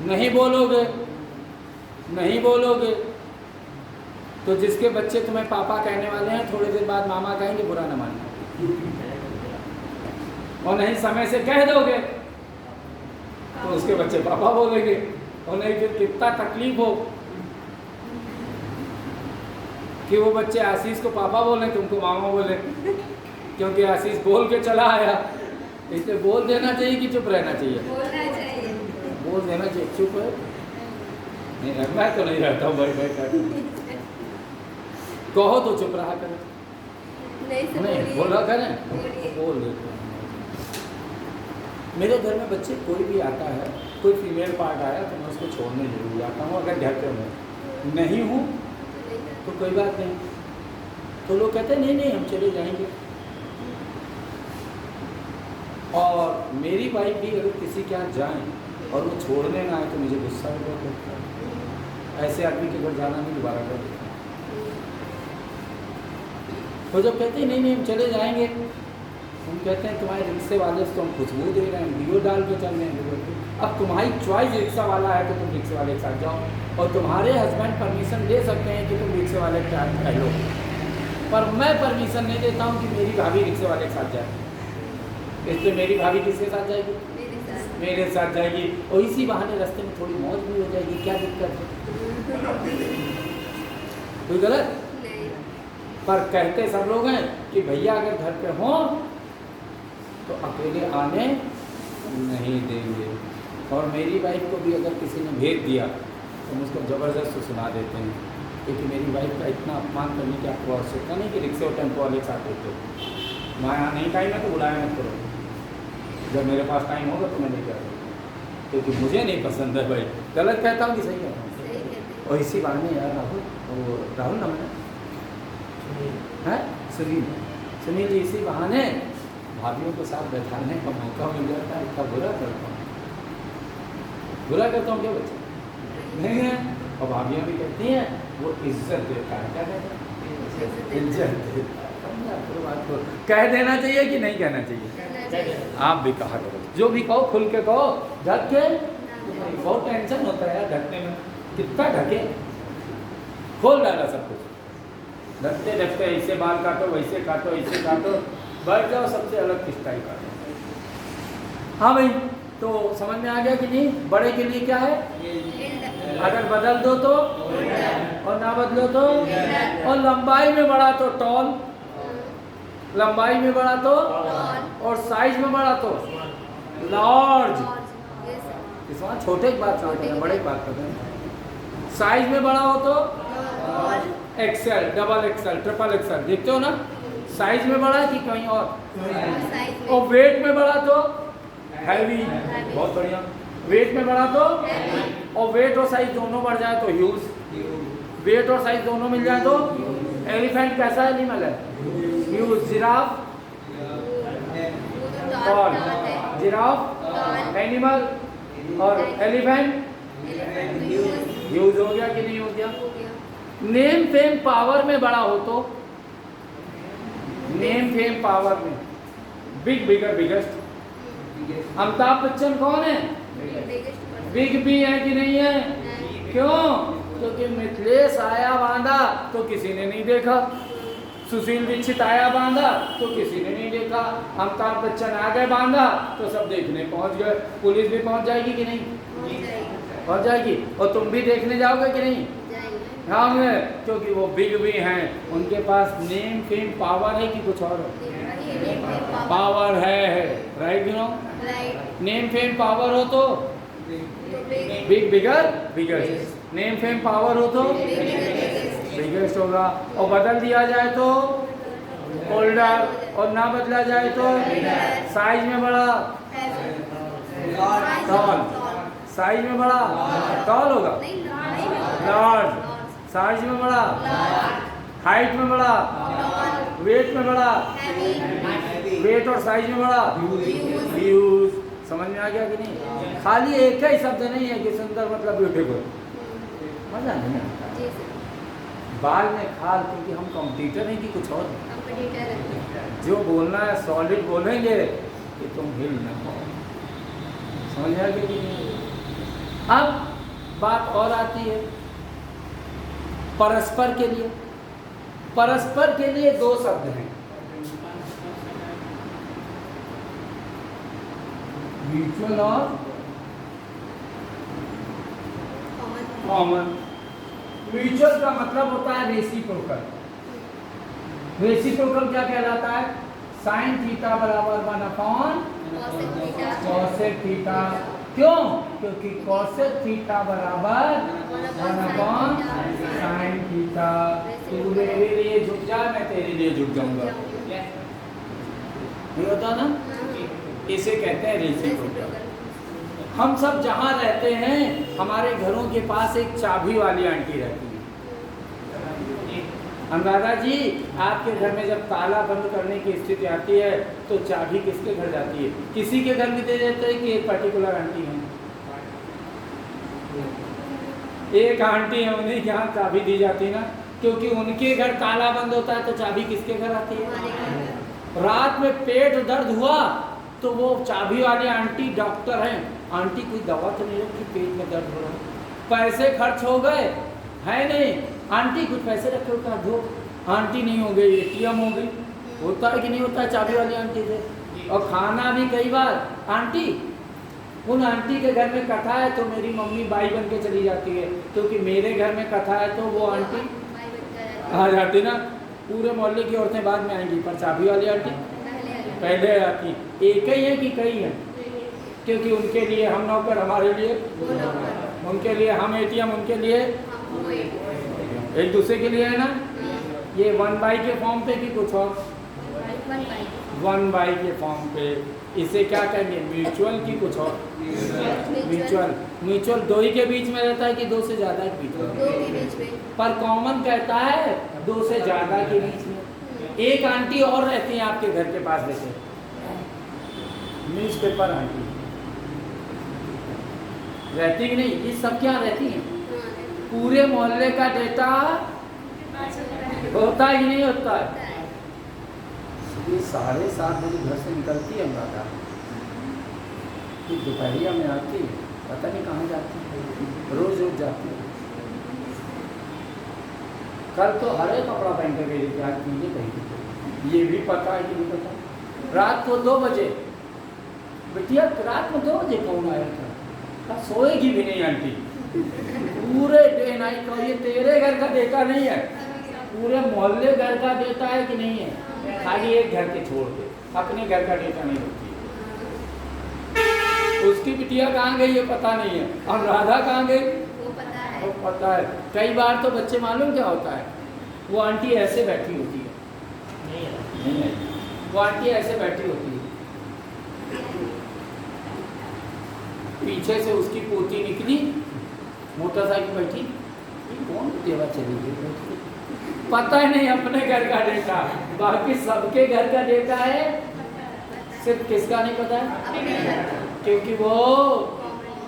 नहीं बोलोगे नहीं बोलोगे तो जिसके बच्चे तुम्हें पापा कहने वाले हैं थोड़ी देर बाद मामा कहेंगे, बुरा न मानना। और नहीं समय से कह दोगे तो उसके बच्चे पापा बोलेंगे, और नहीं फिर कितना तकलीफ हो कि वो बच्चे आशीष को पापा बोले तुमको मामा बोले, क्योंकि आशीष बोल के चला आया। इसलिए बोल देना चाहिए कि चुप रहना चाहिए? बोलना चाहिए। बोल देना चाहिए। चुप है नहीं, मैं तो नहीं रहता हूँ भाई कहो तो चुप रहा करें, नहीं बोला करें बोल देते। मेरे घर में बच्चे कोई भी आता है, कोई फीमेल पार्ट आया तो मैं उसको छोड़ने जरूर जाता हूँ। अगर घर पे मैं नहीं हूँ तो कोई बात नहीं, तो लोग कहते हैं नहीं नहीं हम चले जाएंगे। और मेरी वाइफ भी अगर किसी के यहाँ जाए और वो छोड़ने ना आए तो मुझे गुस्सा भी बहुत लगता है। ऐसे आदमी के घर जाना नहीं दोबारा कर देता। तो जब कहते हैं नहीं नहीं हम चले जाएंगे, हम कहते हैं तुम्हारे रिक्शे वाले से तो हम खुशबू दे रहे हैं, वीडियो डाल के चल रहे हैं। अब तुम्हारी चॉइस रिक्शा वाला है तो तुम रिक्शे वाले के साथ जाओ, और तुम्हारे हस्बैंड परमिशन ले सकते हैं कि तुम रिक्शे वाले के साथ रह लो, पर मैं परमिशन नहीं देता हूँ कि मेरी भाभी रिक्शे वाले के साथ जाए। इसलिए मेरी भाभी किसके साथ जाएगी? मेरे साथ जाएगी, और इसी बहाने रास्ते में थोड़ी मौज भी हो जाएगी। क्या दिक्कत है? कोई गलत नहीं। पर कहते सब लोग हैं कि भैया अगर घर पे हों तो अकेले आने नहीं देंगे। और मेरी वाइफ को भी अगर किसी ने भेज दिया तो हम उसको ज़बरदस्त सुना देते हैं, क्योंकि मेरी वाइफ का इतना अपमान करने की आपको आवश्यकता नहीं कि रिक्शे और टेम्पो वाले के साथ होते। मैं यहाँ नहीं टाइम है तो बुलाया मत करो, जब मेरे पास टाइम होगा तो मैं नहीं करूँगा, क्योंकि मुझे नहीं पसंद है भाई। गलत कहता हूँ कि सही कहता हूँ? और इसी बहाने यार राहुल नाम है सुनील जी, इसी बहाने भाभीयों के साथ बैठाने का मौका मिल जाता है। इतना बुरा करता हूँ क्या बच्चे? नहीं है। और भाभियाँ भी कहती हैं वो इज्जत देता है। क्या कहते हैं? इज्जत देता है। बात को कह देना चाहिए कि नहीं कहना चाहिए? कहना चाहिए। आप भी कहा करो, जो भी कहो खुल के कहो, ढक के। बहुत टेंशन होता है यार ढकने में, कितना ढके, खोल डाला सब कुछ, ढकते ढकते ऐसे बाल काटो, वैसे काटो, ऐसे काटो, बैठ जाओ सबसे अलग स्टाइल काटो। हाँ भाई, तो समझ में आ गया कि नहीं? बड़े के लिए क्या है? अगर बदल दो तो, और ना बदलो तो, और लंबाई में बढ़ा तो टॉल, लंबाई में बढ़ा तो, और साइज में बढ़ा तो लार्ज। इस वहाँ छोटे की बात करते हैं, बड़े की बात करते हैं। साइज में बड़ा हो तो XL, double XL, triple XL, देखते हो ना? साइज में बड़ा कि कहीं और वेट में बड़ा तो हैवी, बहुत बढ़िया। वेट में बढ़ा तो, और वेट और साइज दोनों बढ़ जाए तो ह्यूज, वेट और साइज दोनों मिल जाए तो एलिफेंट कैसा एनिमल है? Huge. Giraffe tall, giraffe animal, और एलिफेंट ह्यूज। हो गया कि नहीं हो गया? नेम फेम पावर में बड़ा हो तो, नेम फेम पावर में big, bigger, biggest. Amitabh Bachchan कौन है? बिग बी है कि नहीं है? क्यों? क्योंकि मिथिलेश आया बांधा तो किसी ने नहीं देखा, सुशील दीक्षित आया बांधा तो किसी ने नहीं देखा, अमिताभ बच्चन आ गए बांधा तो सब देखने पहुंच गए। पुलिस भी पहुंच जाएगी कि नहीं? पहुंच जाएगी। और तुम भी देखने जाओगे कि नहीं? हाँ, क्योंकि वो बिग बी हैं, उनके पास नेम फेम पावर है कि कुछ और? पावर है, right? No, name fame power हो तो big, bigger, biggest. Name fame power हो तो बिगेस्ट होगा। और बदल दिया जाए तो ओल्डर, और ना बदला जाए तो साइज में बड़ा, टॉल। साइज में बड़ा टॉल होगा, लार्ज। साइज में बड़ा, हाइट में बड़ा, वेट में बड़ा, वेट और साइज में बड़ा, ह्यूज। समझ में आ गया कि नहीं? खाली एक ही शब्द नहीं है कि सुंदर मतलब ब्यूटीफुल, मजा नहीं आता। बाल में खाल, क्योंकि हम कंप्यूटर हैं कि कुछ और? जो बोलना है सॉलिड बोलेंगे कि तुम हिल ना हो। समझ में आ गया कि नहीं? अब बात और आती है परस्पर के लिए। परस्पर के लिए दो शब्द हैं, म्यूचुअल और कॉमन। म्यूचुअल का मतलब होता है रेसिप्रोकल। रेसिप्रोकल क्या कहलाता है? साइन थीटा बराबर 1/cosec थीटा। क्यों? क्योंकि cosec थीटा बराबर 1/sin थीटा। तू मेरे लिए झुक जा, मैं तेरे लिए झुक जाऊंगा, ये होता ना? इसे कहते हैं रेसिप्रोकल। हम सब जहाँ रहते हैं, हमारे घरों के पास एक चाबी वाली आंटी रहती है। अनुराधा जी, आपके घर में जब ताला बंद करने की स्थिति आती है तो चाबी किसके घर जाती है? किसी के घर भी दे देते हैं कि एक पर्टिकुलर आंटी है? एक आंटी है, उन्हीं के यहाँ चाबी दी जाती ना, क्योंकि उनके घर ताला बंद होता है तो चाबी किसके घर आती है? रात में पेट दर्द हुआ तो वो चाबी वाली आंटी डॉक्टर हैं, आंटी कोई दवा तो नहीं रखी, पेट में दर्द हो रहा है, पैसे खर्च हो गए है नहीं, आंटी कुछ पैसे रखे होता है, दो आंटी नहीं हो गई, एटीएम हो गई। होता है कि नहीं होता है चाबी वाली आंटी से? और खाना भी कई बार आंटी, उन आंटी के घर में कथा है तो मेरी मम्मी बाई बन के चली जाती है, क्योंकि मेरे घर में कथा है तो वो आंटी आ जाती ना। पूरे मोहल्ले की औरतें बाद में आएंगी, पर चाबी वाली आंटी पहले आती। एक ही है कि कई है? क्योंकि उनके लिए हम नौकर, हमारे लिए उनके लिए हम एटीएम, उनके लिए एक दूसरे के लिए है ना। ये 1/, के फॉर्म पे कि कुछ और? 1/, के फॉर्म पे। इसे क्या कहेंगे? म्यूचुअल की कुछ और? म्यूचुअल। म्यूचुअल दो ही के बीच में रहता है कि दो से ज्यादा के बीच में? दो के बीच में। पर कॉमन कहता है दो से ज्यादा के बीच में। एक आंटी और रहती है आपके घर के पास, जैसे न्यूज़पेपर आंटी रहती कि नहीं? ये सब क्या रहती है? पूरे मोहल्ले का डेटा होता है कि नहीं होता है? ये 7:30 बजे घर से निकलती है अनुराधा, फिर दोपहरिया में आती है, पता नहीं कहाँ जाती है, रोज रोज जाती है। कल तो हरे कपड़ा पहन कर गई थी, आज पीले पहन के, ये भी पता है कि नहीं पता। रात को 2 बजे, बिटिया रात में 2 बजे कौन आया था? कहा सोएगी भी नहीं आंटी, पूरे डे नाइट का। ये तेरे घर का डेटा नहीं है, पूरे मोहल्ले घर का डेटा है कि नहीं है, खाली एक घर के छोड़ के अपने घर का डेटा नहीं होती। उसकी बिटिया कहाँ गई है पता नहीं है, और राधा कहाँ गई वो पता है। वो पता है। कई बार तो बच्चे मालूम क्या होता है, वो आंटी ऐसे बैठी होती है, नहीं, वो आंटी ऐसे बैठी होती है, पीछे से उसकी पोती निकली, मोटरसाइकिल बैठी, ये कौन देवा चली गई, पता ही नहीं अपने घर का डेटा, बाकी सबके घर का डेटा है, सिर्फ किसका नहीं पता है, क्योंकि वो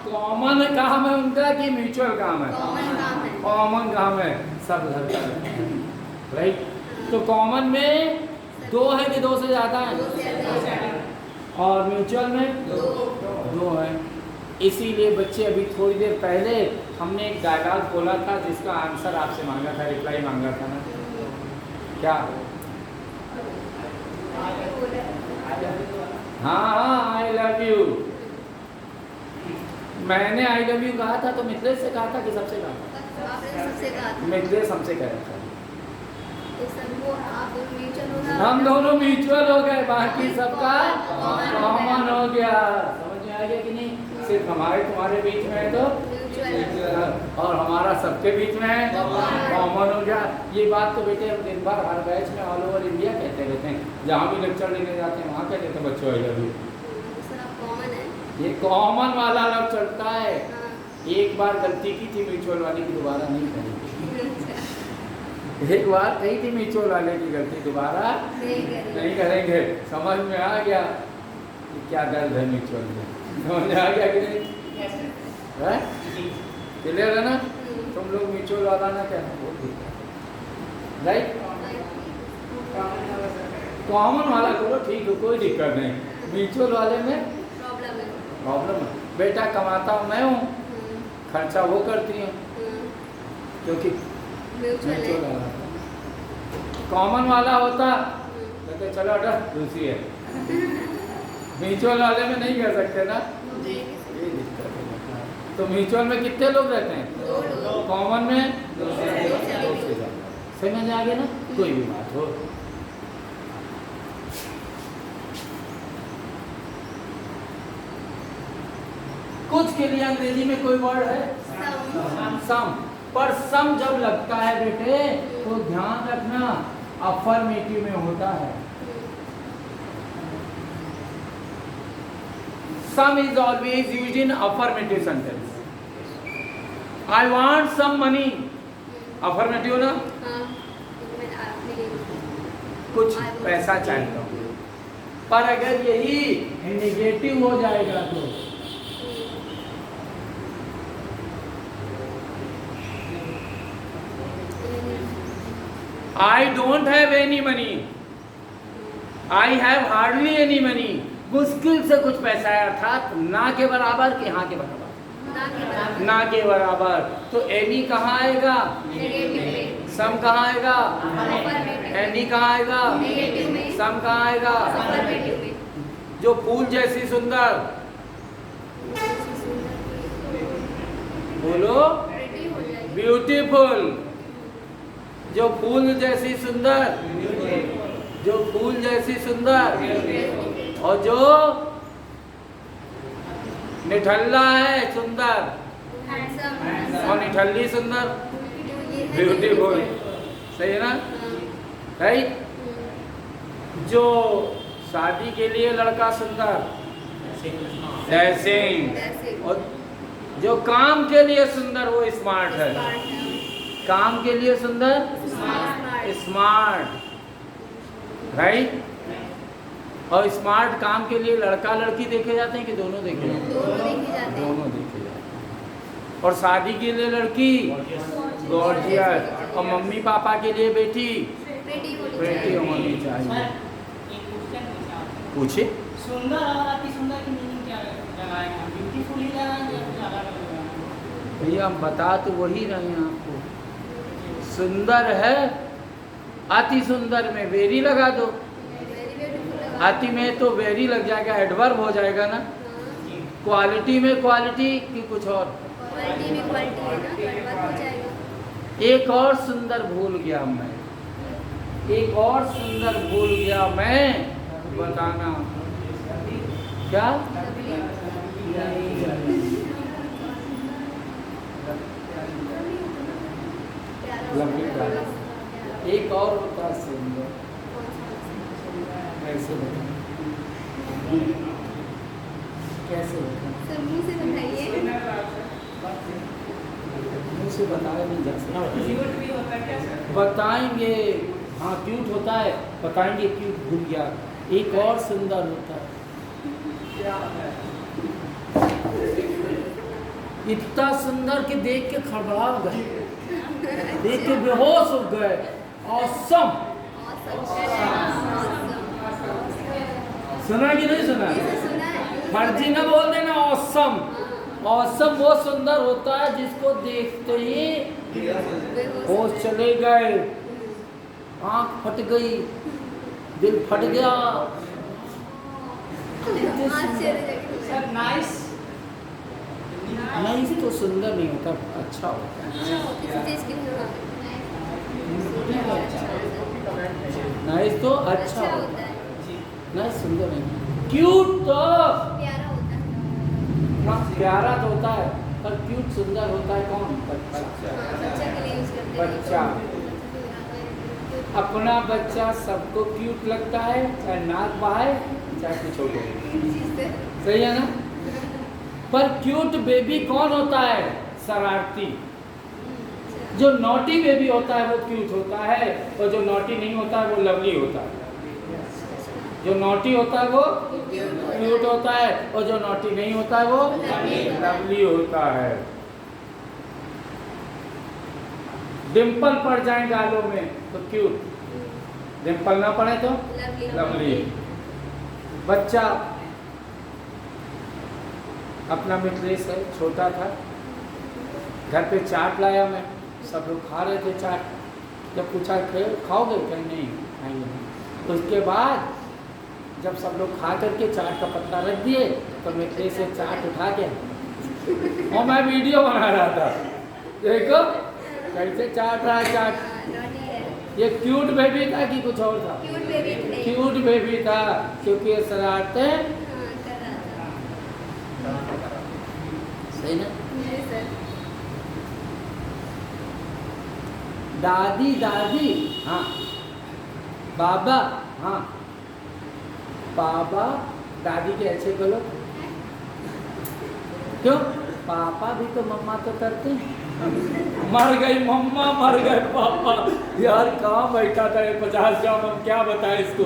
कॉमन काम है उनका कि म्यूचुअल काम है, कॉमन काम है, सब घर का राइट। तो कॉमन में 2 है कि 2 से ज़्यादा है, और म्यूचुअल में 2 है। इसीलिए बच्चे, अभी थोड़ी देर पहले हमने एक डायलॉग बोला था जिसका आंसर आपसे मांगा था, रिप्लाई मांगा था ना, क्या? हाँ, आई लव यू। मैंने आई लव यू कहा था तो मित्रेश से कहा था कि सबसे कहा था? आपने सबसे कहा था। मित्रेश हमसे कह रहा था। तो सब वो आप म्यूचुअल हो गया, हम दोनों म्यूचुअल हो गए, बाकी सबका कॉमन हो गया। समझ में आ गया कि नहीं? सिर्फ हमारे तुम्हारे बीच में है तो म्यूचुअल, और हमारा सबके बीच में है कॉमन हो गया। ये बात तो बेटे हम दिन भर हर बैच में ऑल ओवर इंडिया कहते रहते हैं, जहाँ भी लेक्चर लेने जाते हैं वहाँ कहते हैं बच्चों आई लव यू। दूसरा कॉमन है। ये कॉमन वाला लव चलता है। हाँ। एक बार गलती की थी म्यूचुअल वाले की, दोबारा नहीं करेंगे। एक बार कही थी म्यूचुअल वाले की गलती, दोबारा नहीं करेंगे। समझ में आ गया कि क्या दर्द है म्यूचुअल में, समझ में आ गया कि नहीं? क्लियर है ना? तुम लोग म्यूचुअल वाला ना कहना, वो ठीक है, राइट? कॉमन वाला करो, ठीक है, कोई दिक्कत नहीं। म्यूचुअल वाले में प्रॉब्लम है। बेटा कमाता हूँ मैं हूँ, खर्चा वो करती है, क्योंकि म्यूचुअल वाला। कॉमन वाला होता कहते चलो अड्डा दूसरी है, म्यूचुअल वाले में नहीं कह सकते ना, ये दिक्कत है। तो म्यूचुअल में कितने लोग रहते हैं? कॉमन में 2 से ज़्यादा। समझ आ गया ना? कोई भी बात हो। कुछ के लिए अंग्रेजी में कोई वर्ड है सम, पर सम जब लगता है बेटे तो ध्यान रखना अफर्मेटिव में होता है। Sum is always used in affirmative sentence. I want some money. Affirmative ना? कुछ पैसा चाहता हूँ। पर अगर यही नेगेटिव हो जाएगा तो I don't have any money. I have hardly any money. मुश्किल से कुछ पैसा है, अर्थात ना के बराबर कि हाँ के बराबर, ना के बराबर। तो एनी कहाँ आएगा? सम कहाँ आएगा? एनी कहाँ आएगा? सम कहाँ आएगा? जो फूल जैसी सुंदर, बोलो ब्यूटीफुल। जो फूल जैसी सुंदर, जो फूल जैसी सुंदर, और जो निठल्ला है सुंदर, और निठल्ली सुंदर, ब्यूटीफुल। सही है ना? राइट? जो शादी के लिए लड़का सुंदर, डैशिंग। और जो काम के लिए सुंदर वो स्मार्ट है। काम के लिए सुंदर, स्मार्ट, राइट? और स्मार्ट काम के लिए लड़का लड़की देखे जाते हैं कि दोनों देखे जाते हैं? दोनों देखे जाते हैं। और शादी के लिए लड़की गॉर्जियस, और मम्मी पापा के लिए बेटी बेटी होनी चाहिए। पूछे। सुंदर और अति सुंदर की मीनिंग क्या लगाएंगे? ब्यूटीफुल ही लगाएंगे या कुछ अलग लगाएंगे? भैया हम बता तो वही रहे हैं आपको। सुंदर है, अति सुंदर में वेरी लगा दो। वेरी ब्यूटीफुल अति में तो वेरी लग जाएगा, एडवर्ब हो जाएगा ना। क्वालिटी में क्वालिटी की कुछ और। क्वालिटी में क्वालिटी है ना, गड़बड़ हो जाएगा। एक और सुंदर भूल गया मैं, एक और सुंदर भूल गया मैं, बताना क्या? लवली प्यारा। एक और होता है सुंदर, कैसे बताएं? कैसे बताएं? सर मुंह से बताइए। मुँह से बताया नहीं जा सकता। क्यूट भी होता है क्या सर? बताएंगे, हाँ क्यूट होता है, बताएंगे। क्यूट भूल गया। एक और सुंदर होता है, इतना सुंदर कि देख के खड़बड़ा गए, देख के बेहोश हो गए। ऑसम। सुना कि नहीं सुना? फर्जी ना बोल देना। ऑसम, ऑसम वो सुंदर होता है जिसको देखते ही होश चले गए, आंख फट गई, दिल फट गया। Sir nice. नहीं तो सुंदर नहीं होता, अच्छा होता है। नाइस तो अच्छा होता है, नाइस सुंदर नहीं। क्यूट तो प्यारा होता है। हाँ, प्यारा तो होता है, पर क्यूट सुंदर होता है कौन? बच्चा। बच्चा के लिए यूज करते हैं। बच्चा। अपना बच्चा सबको क्यूट लगता है, चाहे नाक बहाए चाहे कुछ हो गए, सही है ना? पर क्यूट बेबी कौन होता है? शरारती। जो नॉटी बेबी होता है वो क्यूट होता है, और जो नॉटी नहीं होता है वो लवली होता है। जो नॉटी होता है वो क्यूट होता है, और जो नॉटी नहीं होता है वो लवली होता है। डिम्पल पड़ जाए गालों में तो क्यूट, डिम्पल ना पड़े तो लवली। बच्चा अपना मित्रेश है, छोटा था, घर पे चाट लाया मैं, सब लोग खा रहे थे चाट। जब पूछा खाओगे? कहीं नहीं खाएंगे। उसके बाद जब सब लोग खा करके चाट का पत्ता रख दिए तो मित्रेश से चाट उठा के, और मैं वीडियो बना रहा था, देखो कैसे चाट रहा है चाट। ये क्यूट बेबी था कि कुछ और था? क्यूट बेबी था, क्योंकि ये शरारतें सही ना। दादी दादी हाँ, बाबा हाँ, बाबा दादी के अच्छे बोलो। क्यों? पापा भी तो मम्मा तो करते हैं। मर गई मम्मा, मर गए पापा। यार कहाँ बैठा था 50 ग्राम, हम क्या बताएं इसको।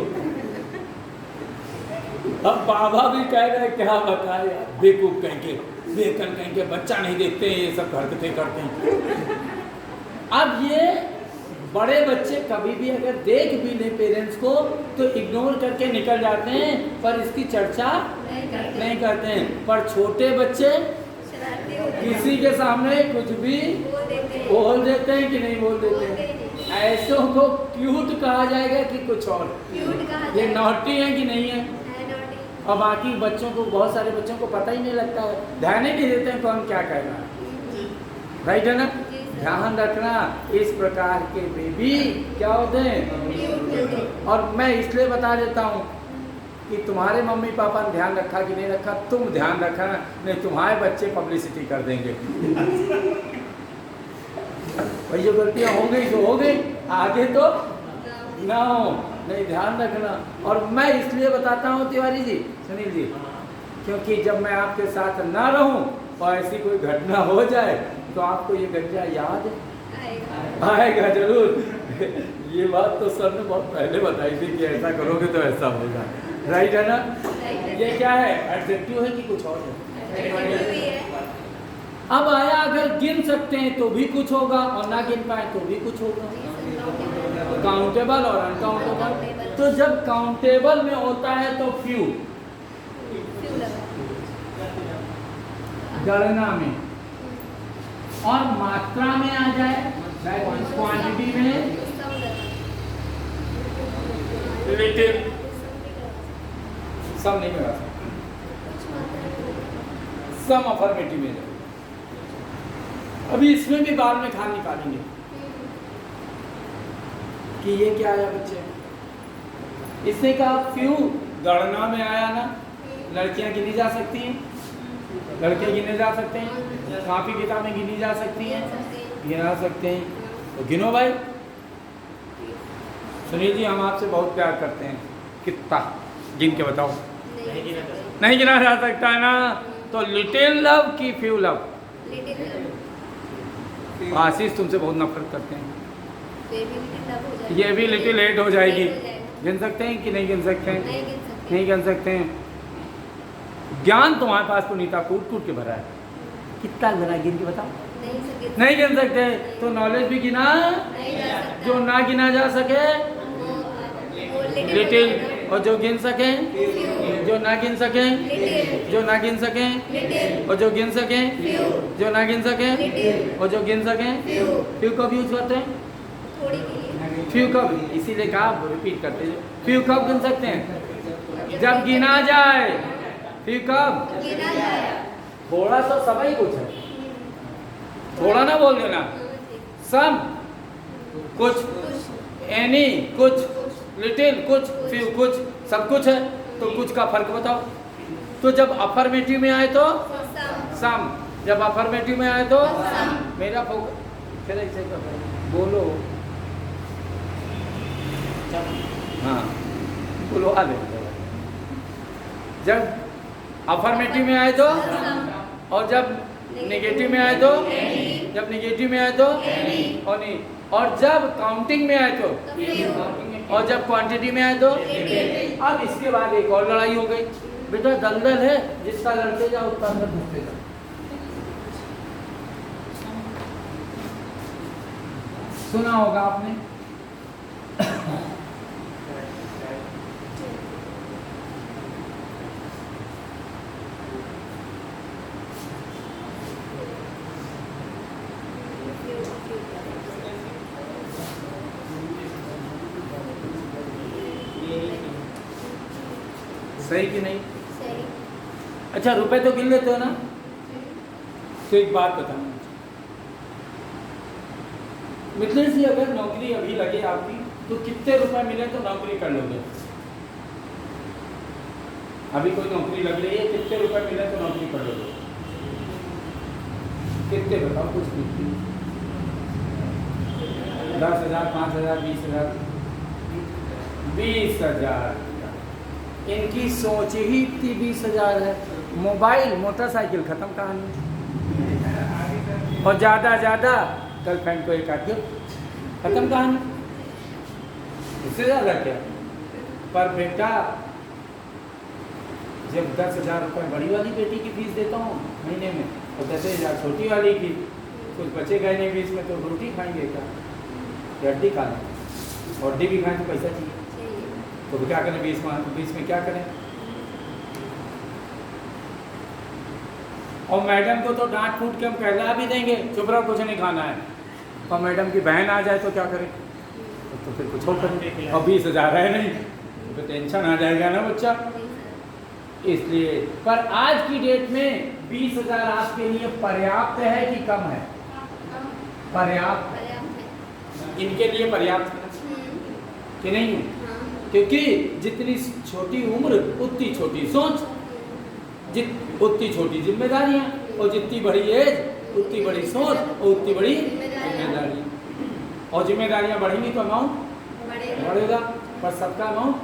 अब बाबा भी कह रहे क्या बताए यार, बेवकूफ कहेंगे, बेकन कहेंगे, बच्चा नहीं देखते हैं, ये सब हरकतें करते हैं। अब ये बड़े बच्चे कभी भी अगर देख भी ले पेरेंट्स को तो इग्नोर करके निकल जाते हैं, पर इसकी चर्चा नहीं करते हैं। पर छोटे बच्चे किसी के सामने कुछ भी बोल देते हैं कि नहीं बोल देते हैं। ऐसों को क्यूट कहा जाएगा कि कुछ और? ये नॉटी है कि नहीं है? और बाकी बच्चों को, बहुत सारे बच्चों को पता ही नहीं लगता है, ध्यान ही नहीं देते हैं कौन क्या कह रहा है। राइट है ना? ध्यान रखना, इस प्रकार के बेबी क्या होते हैं। और मैं इसलिए बता देता हूँ कि तुम्हारे मम्मी पापा ने ध्यान रखा कि नहीं रखा, तुम ध्यान रखना, नहीं तुम्हारे बच्चे पब्लिसिटी कर देंगे। भाई जो गलतियाँ हो गई तो हो गई, आगे तो ना हो, नहीं ध्यान रखना। और मैं इसलिए बताता हूँ तिवारी जी, सुनील जी, क्योंकि जब मैं आपके साथ ना रहूं और ऐसी कोई घटना हो जाए तो आपको ये गंजा याद आएगा जरूर। ये बात तो सर ने बहुत पहले बताई थी कि ऐसा करोगे तो ऐसा होगा। राइट है ना? ये क्या है? एडजेक्टिव है कि कुछ और है? अब आया, अगर गिन सकते हैं तो भी कुछ होगा, और ना गिन पाए तो भी कुछ होगा। काउंटेबल और अनकाउंटेबल। तो जब काउंटेबल में होता है तो फ्यू, फ्यू लगा। गणना में, और मात्रा में आ जाए क्वांटिटी में सम लगा। लिटिल, सम नहीं लगा सकते, कुछ मात्रा में। सम अफर्मेटिव में जाए। अभी इसमें भी बाद में खान निकालेंगे कि ये क्या आया बच्चे। इसने कहा फ्यू गणना में आया ना, लड़कियां गिनी जा सकती हैं, लड़के गिने जा सकते हैं, काफी किताबें गिनी जा सकती हैं, गिना सकते हैं। तो गिनो भाई। सुनील जी हम आपसे बहुत प्यार करते हैं, कितना गिन के बताओ। नहीं गिना जा सकता। नहीं गिना जा सकता है ना। तो लिटिल लव की few love. Little love. Ashish तुमसे बहुत नफरत करते हैं। बेबी लिटिल लव हो जाएगा। ये भी लिटिल लेट हो जाएगी। लेट हो जाएगा। गिन सकते हैं कि नहीं गिन सकते हैं? नहीं गिन सकते। नहीं गिन सकते हैं। ज्ञान तुम्हारे पास पुनीता कूट कूट के भरा है, कितना गिना गिन के बताओ। नहीं सकते। नहीं गिन सकते। तो नॉलेज भी गिना, नहीं जा सकता। जो ना गिना जा सके वो लिटिल लिटिल, हो जाएगा। और जो गिन सके, जो ना गिन सके, लिटिल। जो ना गिन सके, लिटिल। और जो गिन सके, फ्यू। जो ना गिन सके, लिटिल। और जो गिन सके। फ्यू। फ्यू कब यूज करते हैं? थोड़ी के लिए। फ्यू कब, इसीलिए कहा रिपीट करते हैं। फ्यू कब गिन सकते हैं? जब गिना जाए। फ्यू कब? गिना जाए। थोड़ा सा समय कुछ है, थोड़ा ना बोल देना। सम कुछ, एनी कुछ, लिटिल कुछ, फ्यू कुछ, सब कुछ है। तो कुछ का फर्क बताओ। तो जब अफर्मेटिव में आए तो सम। सम, जब अफर्मेटिव में आए तो सम। मेरा फोकस फिर ऐसे कर बोलो। हाँ बोलो आ दे। जब अफर्मेटिव में आए तो, और जब नेगेटिव में आए तो, जब नेगेटिव में आए तो, और नहीं, और जब काउंटिंग में आए तो, और जब क्वांटिटी में आए तो। अब इसके बाद एक और लड़ाई हो गई। बेटा दलदल है, जिसका लड़ते जाओ उतना अंदर घुसते जाओ। सुना होगा आपने, सही कि नहीं? सही। अच्छा रुपए तो गिन लेते हो ना। तो एक बात बताना, मिथिलेश जी अगर नौकरी अभी लगे आपकी तो कितने रुपए मिले तो नौकरी कर लोगे? अभी कोई नौकरी लग रही है, कितने रुपए मिले तो नौकरी कर लोगे? कितने बताओ कुछ कितने? 10,000, 5,000, 20,000? 20,000। इनकी सोच ही इतनी 20,000 है। मोबाइल मोटरसाइकिल खत्म कहानी। और ज़्यादा ज़्यादा गर्लफ्रेंड को एक आध गिफ्ट, खत्म कहानी। इससे ज़्यादा क्या? पर बेटा जब 10,000 रुपये बड़ी वाली बेटी की फीस देता हूँ महीने में, और 10,000 छोटी वाली की, कुछ बचे गए नहीं बीच में, तो रोटी खाएंगे क्या? हड्डी खाना, और हड्डी भी खाएं तो पैसा चाहिए। तो क्या करें बीच में क्या करें? और मैडम को तो डांट फूट के हम कहला भी देंगे, चुप रहो कुछ नहीं खाना है। और मैडम की बहन आ जाए तो क्या करें? तो फिर कुछ और करें। और 20,000 है नहीं तो टेंशन आ जाएगा ना बच्चा। इसलिए पर आज की डेट में 20,000 आपके लिए पर्याप्त है कि कम है? पर्याप्त। इनके लिए पर्याप्त है कि नहीं है? क्योंकि जितनी छोटी उम्र उतनी छोटी सोच, उतनी छोटी जिम्मेदारियां, और जितनी बड़ी एज उतनी बड़ी सोच और उतनी बड़ी जिम्मेदारियां। और जिम्मेदारियां बढ़ेंगी तो अमाउंट बढ़ेगा, पर सबका अमाउंट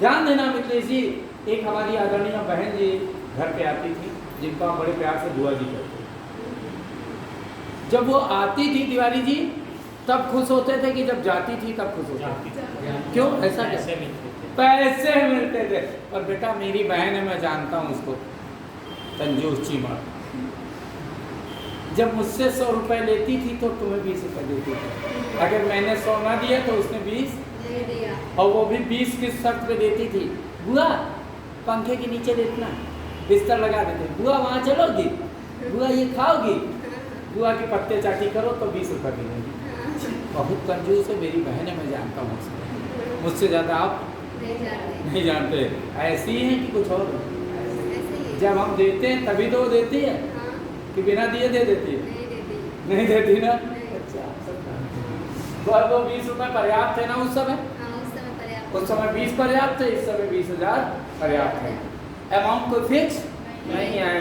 ध्यान देना। मिथिलेश जी, एक हमारी आदरणीय बहन जी घर पे आती थी, जिनको हम बड़े प्यार से बुआ जी कहते हैं। जब वो आती थी तिवारी जी तब खुश होते थे कि जब जाती थी तब खुश होते थे? क्यों ऐसा? पैसे मिलते थे। और बेटा मेरी बहन है, मैं जानता हूँ उसको, कंजूस चीमा। जब मुझसे 100 रुपये लेती थी तो तुम्हें 20 रुपये देती थी। अगर मैंने 100 ना दिया तो उसने 20 नहीं दिया। और वो भी 20 की शर्त पे देती थी। बुआ पंखे के नीचे लेटना, बिस्तर लगा देते, बुआ वहाँ चलोगी, बुआ ये खाओगी, बुआ के पत्ते चाटी करो तो 20 रुपये मिलेंगे। बहुत कंजूस है मेरी बहन है, मैं जानता हूँ उसको, मुझसे ज़्यादा आप नहीं जाते। नहीं जानते। ऐसी हैं कि कुछ और। ऐसे ही। जब हम देते हैं तभी तो वो देती है हाँ, कि बिना दिए दे देती है, नहीं देती। नहीं देती ना। नहीं। अच्छा, पर वो 20 रुपये पर्याप्त है ना उस समय? हाँ, उस समय पर्याप्त। उस समय 20 पर्याप्त है, इस समय 20,000 पर्याप्त है। अमाउंट कोई फिक्स नहीं है,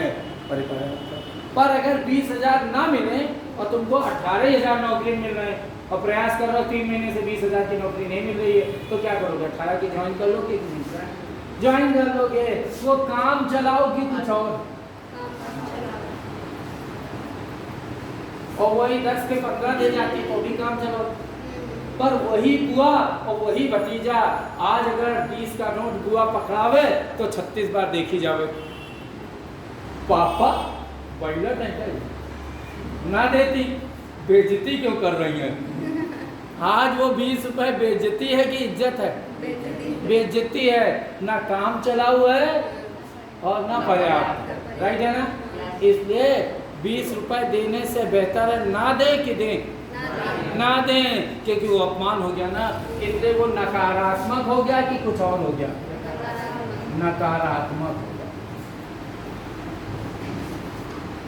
पर्याप्त है। पर अगर 20,000 ना मिले और तुमको 18,000 नौकरी मिल रहे हैं और प्रयास कर रहे हो 3 महीने से 20,000 की नौकरी नहीं मिल रही है, तो क्या करोगे? 18 की ज्वाइन कर लोगे कि नहीं? ज्वाइन कर लोगे। वो काम चलाओगी कुछ और वही 10 के 15 दे जाती तो भी काम चलाओ। पर वही बुआ और वही भतीजा आज अगर 20 का नोट बुआ पकड़ावे तो 36 बार देखी जावे। पापा बढ़िया नहीं ना देती, बेइज्जती क्यों कर रही है? आज वो 20 रुपए बेइज्जती है कि इज्जत है? बेइज्जती है। ना काम चलाऊ है और ना पर्याप्त, राइट है ना? इसलिए 20 रुपए देने से बेहतर है ना दे कि दें, ना दें, क्योंकि वो अपमान हो गया ना। इसलिए वो नकारात्मक हो गया कि कुछ और हो गया? नकारात्मक हो गया।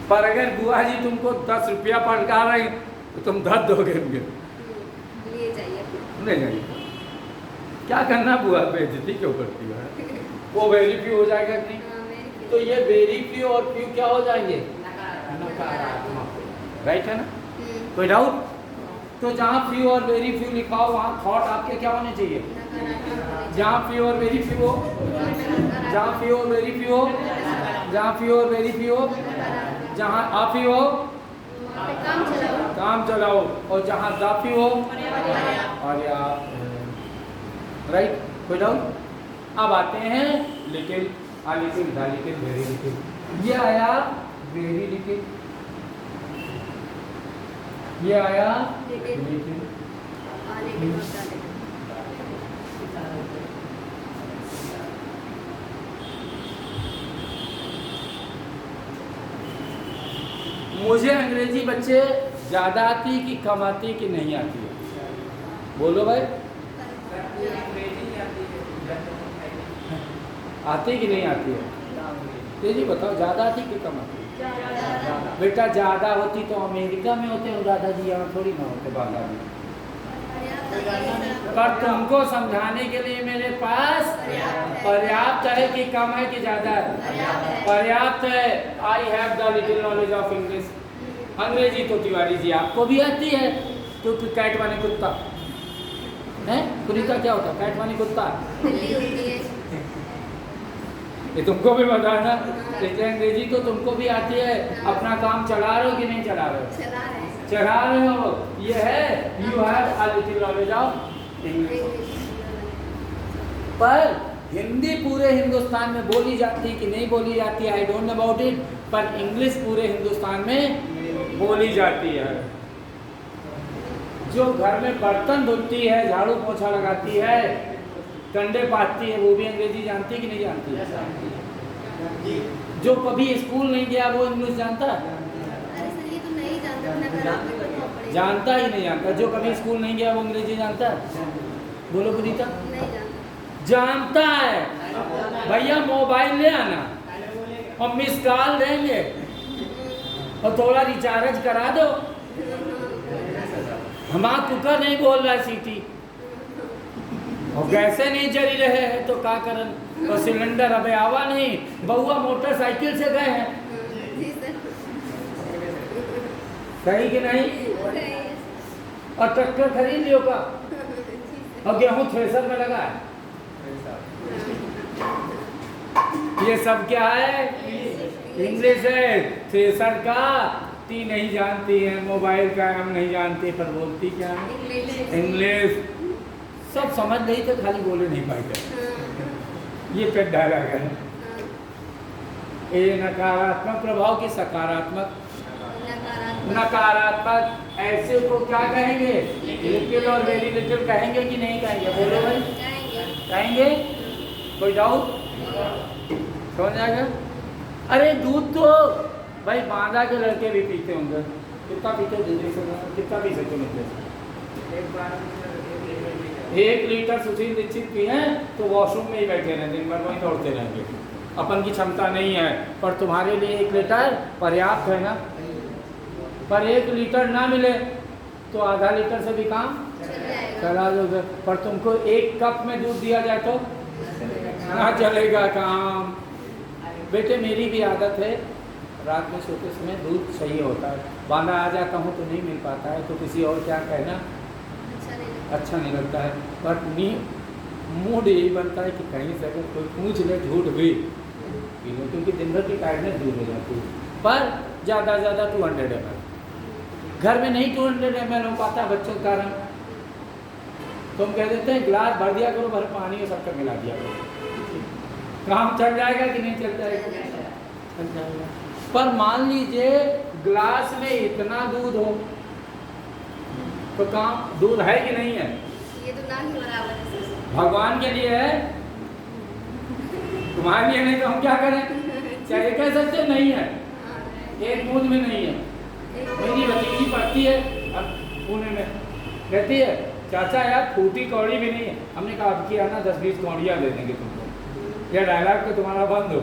पर अगर बुआ जी तुमको 10 रुपया पड़का रही तो तुम 10 दोगे उनके? लिए जाइए। नहीं नहीं, क्या करना? बुआ बेइज्जती क्यों करती है? वो वेरी फ्यू हो जाएगा कि नहीं? हाँ, मेरी तो ये वेरी फ्यू और फ्यू क्या हो जाएंगे? नकारात्मक, राइट है ना? कोई डाउट? तो जहाँ फ्यू और वेरी फ्यू लिखा हो वहाँ थॉट आपके क्या होने चाहिए? जहाँ फ्यू और वेरी फ्यू हो, जहाँ फ्यू और वेरी फ्यू हो, जहाँ फ्यू और वेरी फ्यू हो, जहाँ आप ही हो काम चलाओ, और जहाँ दाफी हो पर्याप्त, राइट? कोई डाउट? अब आते हैं little, little the little very little. ये आया वेरी लिटिल, ये आया लिटिल। मुझे अंग्रेजी बच्चे ज़्यादा आती कि कम आती कि नहीं आती है? बोलो भाई, आती कि नहीं आती है? तेजी बताओ, ज़्यादा आती कि कम आती? बेटा ज़्यादा होती तो अमेरिका में होते हो दादाजी, यहाँ थोड़ी ना होते बाबा जी। पर तुमको समझाने के लिए मेरे पास पर्याप्त है कि कम है कि ज़्यादा है? पर्याप्त है। I have the little knowledge of English. अंग्रेजी तो तिवारी जी आपको भी आती है, क्योंकि कैट माने कुत्ता है। कुरीता क्या होता है? कैट माने कुत्ता, ये तुमको भी पता है ना। लेकिन अंग्रेजी तो तुमको भी आती है। अपना काम चला रहे हो कि नहीं चला रहे हो? चला रहे हो। ये है you have a little knowledge of English. पर हिंदी पूरे हिंदुस्तान में बोली जाती कि नहीं बोली जाती, I don't know about it, पर इंग्लिश पूरे हिंदुस्तान में बोली जाती है। जो घर में बर्तन धुलती है, झाड़ू पोछा लगाती है, कंडे पाटती है, वो भी अंग्रेजी जानती कि नहीं जानती? जो कभी स्कूल नहीं गया वो इंग्लिश जानता है? जानता ही नहीं जानता। जो कभी स्कूल नहीं गया वो अंग्रेजी जानता है? बोलो पुनीता। जानता है। भैया मोबाइल ले आना और मिस कॉल देंगे और थोड़ा रिचार्ज करा दो। हमारा कुकर नहीं बोल रहा सीटी, और गैसे नहीं जली रहे हैं तो क्या करन, और सिलेंडर अबे आवा नहीं, बउआ मोटरसाइकिल से गए हैं, सही कि नहीं? और ट्रैक्टर खरीद लियो का, और गेहूं थ्रेसर में लगा है। ये सब क्या है? इंग्लिश है। थ्रेसर का ती नहीं जानती है, मोबाइल का हम नहीं जानते, पर बोलती क्या है? इंग्लिश। सब समझ नहीं थे, खाली बोले नहीं पाए। ये पेट डायलॉग है। ये नकारात्मक प्रभाव की सकारात्मक? नकारात्मक। ऐसे को क्या कहेंगे? लिटिल और वेरी लिटिल कहेंगे कि नहीं कहेंगे? बोलो भाई, कहेंगे? कोई डाउट? समझ आएगा? अरे दूध तो भाई बांधा के लड़के भी पीते होंगे। कितना पीते? कितना पी सकते मिलते? 1 लीटर सुशील दीक्षित पिए तो वॉशरूम में ही बैठे रहे, दिन भर वहीं दौड़ते रहेंगे। अपन की क्षमता नहीं है, पर तुम्हारे लिए 1 लीटर पर्याप्त है ना। पर 1 लीटर ना मिले तो आधा लीटर से भी काम चला दोगे। पर तुमको 1 कप में दूध दिया जाए तो ना चलेगा काम। बेटे मेरी भी आदत है, रात में सोते समय दूध चाहिए होता है। बांधा आ जाता हूँ तो नहीं मिल पाता है, तो किसी और क्या कहना अच्छा नहीं लगता है। बट मूड यही बनता है कि कहीं से अगर कोई पूछ ले झूठ भी पी लो, क्योंकि दिन भर की टायर्डनेस दूर हो जाती है। पर ज़्यादा 200 ml। घर में नहीं 200 ml हो पाता बच्चों के कारण, तो हम कह देते हैं गिलास भर दिया करो, भर पानी और शक्कर मिला दिया करो, काम चल जाएगा कि नहीं चल जाएगा? चल जाएगा। पर मान लीजिए गिलास में इतना दूध हो तो काम दूध है कि नहीं है? ये तो ना ही बराबर है। भगवान के लिए है, तुम्हारे लिए नहीं तो हम क्या करें? चाहे कह सकते नहीं है, एक बूंद में नहीं है। मेरी भतीजी पढ़ती है अब पुणे में, कहती है चाचा यार फूटी कौड़ी भी नहीं है। हमने कहा अब किया ना 10-20 कौड़ियाँ दे देंगे तुमको, यह डायलॉग तो तुम्हारा बंद हो।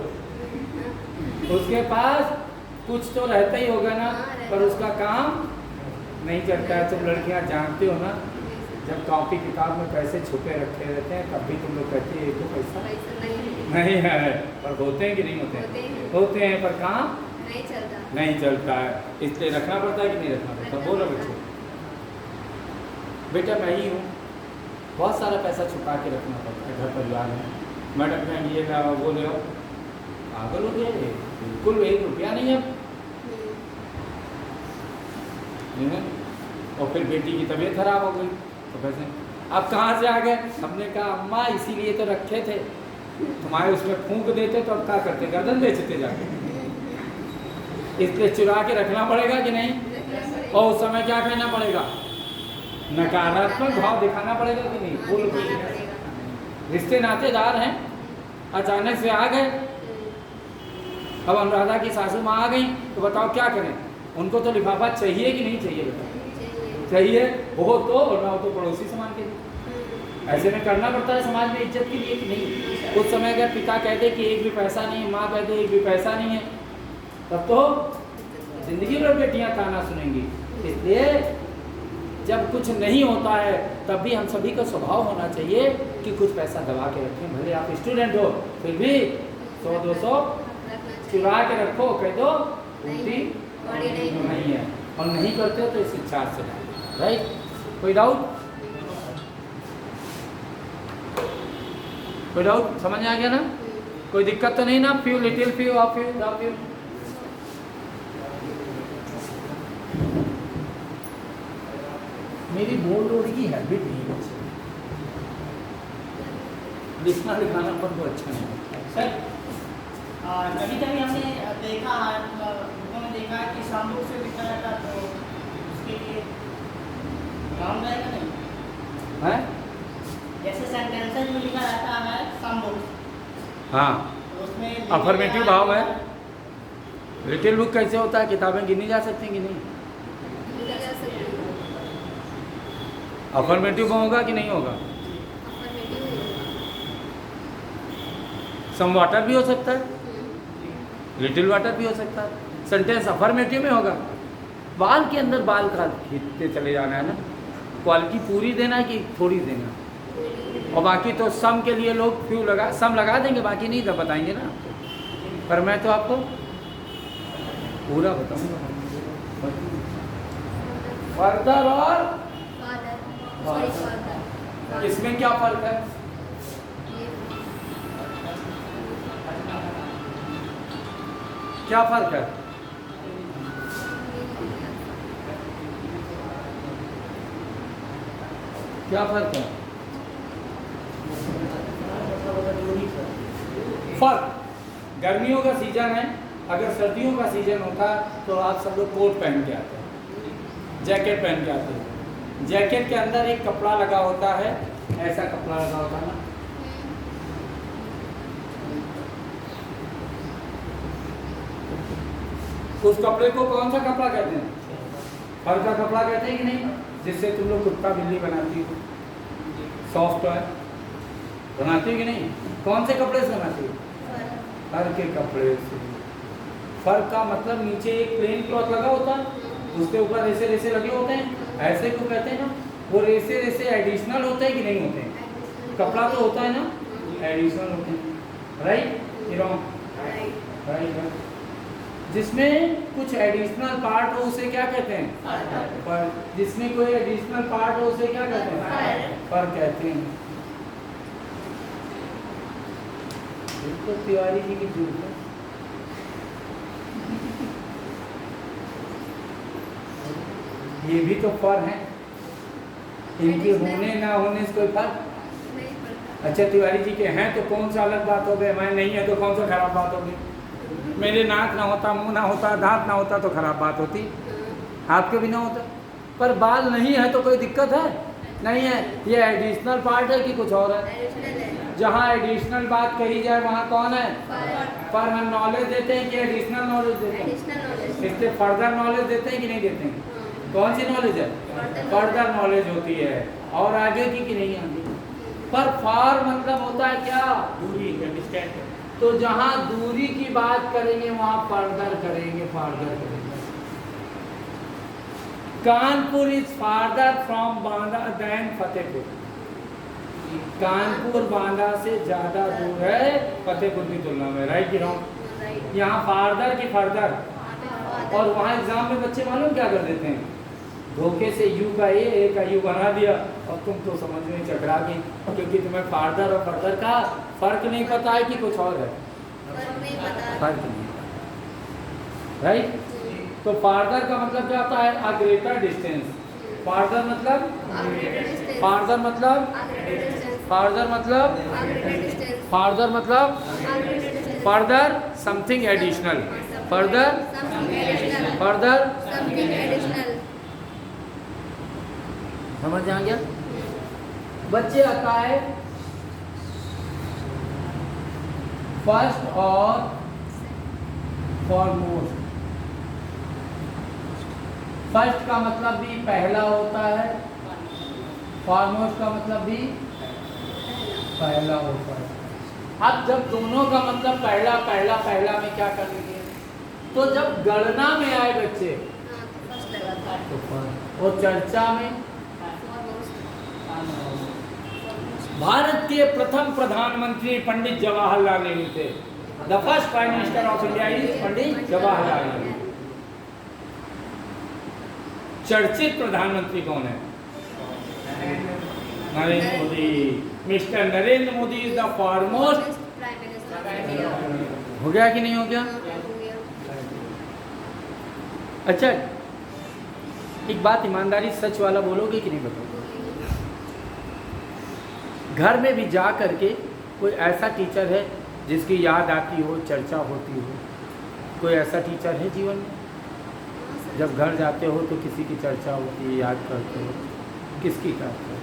उसके पास कुछ तो रहता ही होगा ना, पर उसका काम नहीं चलता है। तुम लड़कियां जानते हो ना, जब कॉपी किताब में पैसे छुपे रखे रहते हैं तब भी तुम लोग कहती है तो पैसा नहीं है, पर होते हैं कि नहीं होते हैं? होते हैं, पर काम नहीं चलता है। इसलिए रखना पड़ता है कि नहीं रखना पड़ता? बोलो बच्चों। बेटा मैं ही हूँ, बहुत सारा पैसा छुपा के रखना पड़ता है घर परिवार में। मैडम कहेंगे ये ना वो ले, पागल हो गए, बिल्कुल 1 रुपया नहीं है। और फिर बेटी की तबीयत खराब हो गई तो पैसे अब कहाँ से आ गए? हमने कहा अम्मा इसीलिए तो रखे थे, तुम्हारे उसमें फूंक देते तो अब क्या करते? गर्दन बेचते जाके। इसलिए चुरा के रखना पड़ेगा कि नहीं? और उस समय क्या कहना पड़ेगा? नकारात्मक भाव दिखाना पड़ेगा कि नहीं? बोलो। रिश्ते नातेदार हैं, अचानक से आ गए। अब अनुराधा की सासू माँ आ गई तो बताओ क्या करें? उनको तो लिफाफा चाहिए कि नहीं चाहिए? बताओ चाहिए, हो तो, और ना हो तो पड़ोसी समाज के लिए। ऐसे में करना पड़ता है समाज में इज्जत के लिए कि नहीं? उस समय अगर पिता कहते कि 1 भी पैसा नहीं है, माँ कहते 1 भी पैसा नहीं है, तब तो जिंदगी भर बेटियाँ ताना सुनेंगी। इसलिए जब कुछ नहीं होता है तब भी हम सभी का स्वभाव होना चाहिए कि कुछ पैसा दबा के रखें। भले आप स्टूडेंट हो फिर भी 100-200 चुरा के रखो, कह दो उल्टी नहीं है, और नहीं करते हो तो इस इच्छा से राइट। कोई डाउट? कोई डाउट? समझ में आ गया ना? कोई दिक्कत तो नहीं ना? Few little few of few the few. मेरी बोल रोड़ी की हैबिट नहीं है, लिखना लिखाना पर वो अच्छा नहीं है सर। कभी कभी हमने देखा है, लोगों ने देखा है कि शामों से लिखा रहता तो उसके लिए काम रहेगा नहीं है? जैसे सेंटेंसेस में लिखा रहता है शामों, हाँ, तो उसमें अफर्मेटिव भाव है। लिटिल बुक कैसे होता है? किताबें गिनी जा सकती हैं कि नहीं? अफर्मेटिव होगा कि नहीं होगा? सम वाटर भी हो सकता है, लिटिल वाटर भी हो सकता है। सेंटेंस अफर्मेटिव में होगा। बाल के अंदर बाल का खींचते चले जाना है ना, क्वालिटी पूरी देना है कि थोड़ी देना। और बाकी तो सम के लिए लोग फ्यू सम लगा देंगे, बाकी नहीं तो बताएंगे ना। पर मैं तो आपको पूरा बताऊंगा। फर्दर और इसमें क्या फर्क है? क्या फर्क है? क्या फर्क है? फर्क, गर्मियों का सीजन है, अगर सर्दियों का सीजन होता तो आप सब लोग कोट पहन के आते हैं, जैकेट पहन के आते हैं। जैकेट के अंदर एक कपड़ा लगा होता है, ऐसा कपड़ा लगा होता है ना, उस कपड़े को कौन सा कपड़ा कहते हैं? फर का कपड़ा कहते हैं कि नहीं? जिससे तुम लोग कुत्ता बिल्ली बनाती हो, सॉफ्ट है, बनाती हो कि नहीं? कौन से कपड़े से बनाती हो? फर के कपड़े से। फर का मतलब नीचे एक प्लेन क्लॉथ लगा होता है, उसके ऊपर रेसे रेसे लगे होते हैं, ऐसे को कहते हैं ना। वो रेसे रेसे एडिशनल होते हैं कि नहीं होते हैं? कपड़ा तो होता है ना, एडिशनल होते हैं, राइट? राइट। जिसमें कुछ एडिशनल पार्ट हो उसे क्या कहते हैं? फर। जिसमें कोई एडिशनल पार्ट हो उसे क्या कहते हैं? फर कहते हैं। तो तिवारी जी की जरूरत है। ये भी तो फर हैं, इनके होने ना होने से कोई फर्क। अच्छा, तिवारी जी के हैं तो कौन सा अलग बात हो गई, मैं नहीं है तो कौन सा खराब बात होगी? मेरे नाक ना होता, मुंह ना होता, दांत ना होता तो खराब बात होती, आपके भी ना होता। पर बाल नहीं है तो कोई दिक्कत है? नहीं है। ये एडिशनल पार्ट है कि कुछ और है? जहाँ एडिशनल बात कही जाए वहाँ कौन है? पर हम नॉलेज देते हैं कि एडिशनल नॉलेज देते हैं? इससे फर्दर नॉलेज देते हैं कि नहीं देते हैं? कौन सी नॉलेज है? फर्दर नॉलेज होती है, और आगे की कि नहीं आगे। पर फार मतलब होता है क्या? दूरी, डिस्टेंस। तो जहाँ दूरी की बात करेंगे वहाँ फर्दर करेंगे, फार्दर करेंगे। Kanpur is farther from Banda than Fatehpur. Kanpur Banda से ज्यादा दूर है फतेहपुर की तुलना में, राइट की रॉन्ग? यहाँ फार्दर की फर्दर। और वहाँ एग्जाम में बच्चे मालूम क्या कर देते हैं? धोखे से यू का ए का यू बना दिया, और तुम तो समझ में चकरा गई, क्योंकि तुम्हें फार्दर और फर्दर का फर्क नहीं पता है कि कुछ और है, फर्क नहीं पता, राइट? तो फार्दर का मतलब क्या होता है? A greater distance. फार्दर मतलब, फार्दर मतलब, फार्दर मतलब, फार्दर मतलब, further something additional, further, further समझ आ गया? बच्चे आता है फर्स्ट और फॉरमोस्ट। फर्स्ट का मतलब भी पहला होता है, फॉरमोस्ट का मतलब भी पहला होता है। अब जब दोनों का मतलब पहला पहला पहला में क्या करेंगे? तो जब गणना में आए बच्चे तो और चर्चा में, भारत के प्रथम प्रधानमंत्री पंडित जवाहरलाल नेहरू थे। The first prime minister of India is Pandit Jawaharlal Nehru. चर्चित प्रधानमंत्री कौन है? Narendra Modi. Mister Narendra Modi is the foremost. हो गया कि नहीं हो गया? अच्छा, एक बात ईमानदारी सच वाला बोलोगे कि नहीं बताओगे? घर में भी जा करके कोई ऐसा टीचर है जिसकी याद आती हो, चर्चा होती हो? कोई ऐसा टीचर है जीवन में? जब घर जाते हो तो किसी की चर्चा होती है, याद करते हो, किसकी करते हो?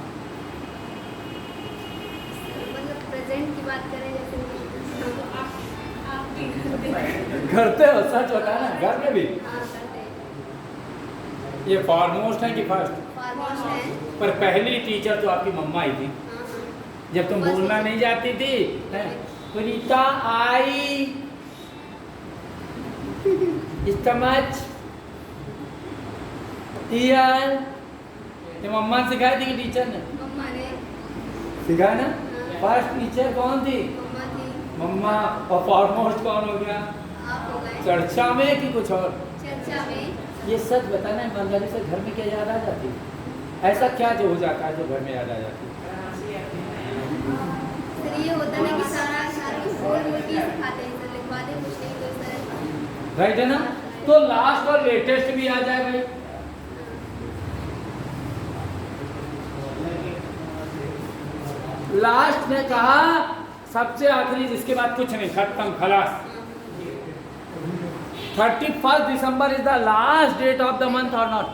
मतलब प्रेजेंट की बात करें जैसे करते हो, सच होता है ना, घर में भी। हाँ करते हैं। ये फॉरमोस्ट है कि फर्स्ट? फॉरमोस्ट है। पर पहली टीचर तो आपकी मम्मा ही थी, जब तुम बोलना नहीं जाती थी, पुनीता आई स्टमच ईयर, ये मम्मा ने सिखाई थी कि टीचर ने मम्मा ने सिखाया ना? फर्स्ट टीचर कौन थी? मम्मा थी। मम्मा। और फॉरमोस्ट कौन हो गया? आप हो गए। चर्चा में कि कुछ और? चर्चा में। ये सच बताना ईमानदारी से, घर में क्या याद आ जाती है? ऐसा क्या जो हो जाता है जो घर में याद आ जाती है? सर ये होता है कि सारा बोल बोल के सिखाते हैं, सर लिखवा दे कुछ नहीं तो सर। राइट है ना? तो लास्ट और लेटेस्ट भी आ जाए भाई। लास्ट ने कहा सबसे आखिरी, जिसके बाद कुछ नहीं, खत्म, खलास। 31 December is the last date of the month or not?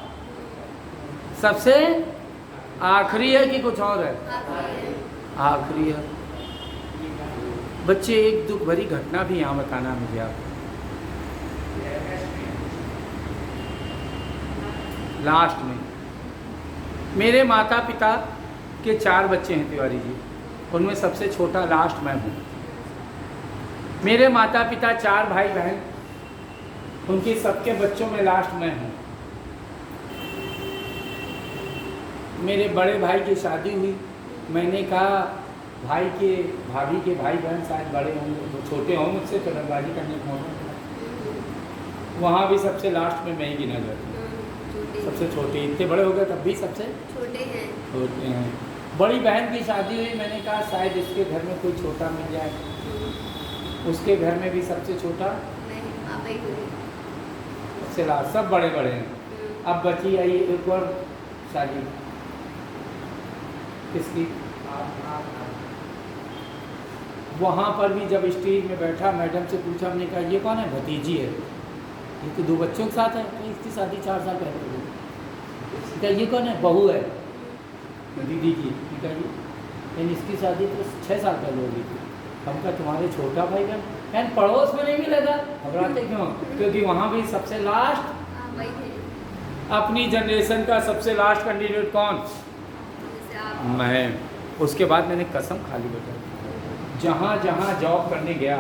सबसे आखिरी है कि कुछ और है? आखिरी है। बच्चे एक दुख भरी घटना भी यहाँ बताना मुझे आप। लास्ट में मेरे माता पिता के 4 बच्चे हैं तिवारी जी, उनमें सबसे छोटा लास्ट मैं हूँ। मेरे माता पिता 4 भाई बहन, उनके सबके बच्चों में लास्ट मैं हूँ। मेरे बड़े भाई की शादी हुई, मैंने कहा भाई के भाभी के भाई बहन शायद बड़े होंगे तो छोटे हों मुझसे, तो रंगबाजी करने का मौका। वहाँ भी सबसे लास्ट में मैं ही गिना जाता हूँ, सबसे छोटे। इतने बड़े हो गए तब भी सबसे छोटे हैं। बड़ी बहन की शादी हुई, मैंने कहा शायद इसके घर में कोई छोटा मिल जाए, उसके घर में भी सबसे छोटा सबसे लास्ट, सब बड़े बड़े हैं। अब बची आई एक और शादी, किसकी? वहाँ पर भी जब स्टेज में बैठा, मैडम से पूछा, हमने कहा ये कौन है? भतीजी है, ये तो 2 बच्चों के साथ है। तो इसकी शादी 4 साल पहले हुई। क्या ये कौन है? बहू है दीदी की। ठीक है जी, लेकिन इसकी शादी तो 6 साल पहले हो गई थी। हम कहा तुम्हारे छोटा भाई बहन? एंड पड़ोस में नहीं मिलेगा। घबराते क्यों? क्योंकि वहाँ भी सबसे लास्ट, अपनी जनरेशन का सबसे लास्ट कैंडिडेट कौन? मैं। उसके बाद मैंने कसम खा ली बेटा, जहाँ जहाँ जॉब करने गया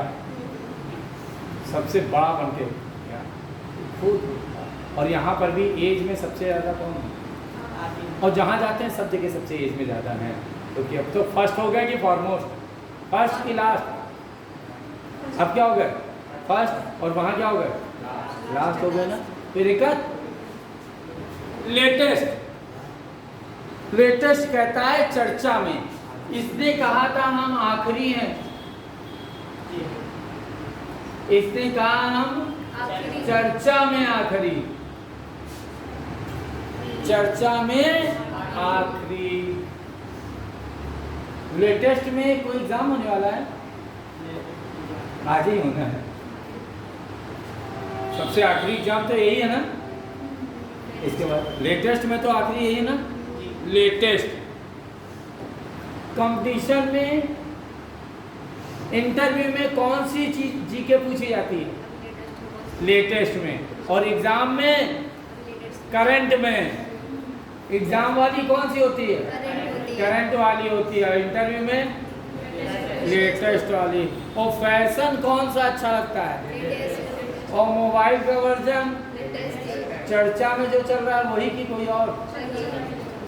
सबसे बड़ा बन के गया खुद। और यहाँ पर भी एज में सबसे ज़्यादा कौन है? और जहाँ जाते हैं सब जगह सबसे एज में ज़्यादा है, क्योंकि अब तो फर्स्ट हो गया कि फॉरमोस्ट, फर्स्ट की लास्ट। अब क्या हो गया? फर्स्ट, और वहाँ क्या हो गया? लास्ट हो गया ना। फिर एक लेटेस्ट कहता है चर्चा में, इसने कहा था हम आखिरी हैं, इसने कहा हम चर्चा में आखिरी, चर्चा में आखिरी। लेटेस्ट में कोई एग्जाम होने वाला है, आज ही होना है। सबसे आखिरी एग्जाम तो यही है ना, इसके बाद लेटेस्ट में तो आखिरी यही है ना। लेटेस्ट कंपटीशन में, इंटरव्यू में कौन सी चीज जीके पूछी जाती है? लेटेस्ट में। और एग्जाम में करंट में। एग्जाम वाली कौन सी होती है? करंट वाली होती है। इंटरव्यू में लेटेस्ट वाली। और फैशन कौन सा अच्छा लगता है? और मोबाइल का वर्जन चर्चा में जो चल रहा है वही की कोई और?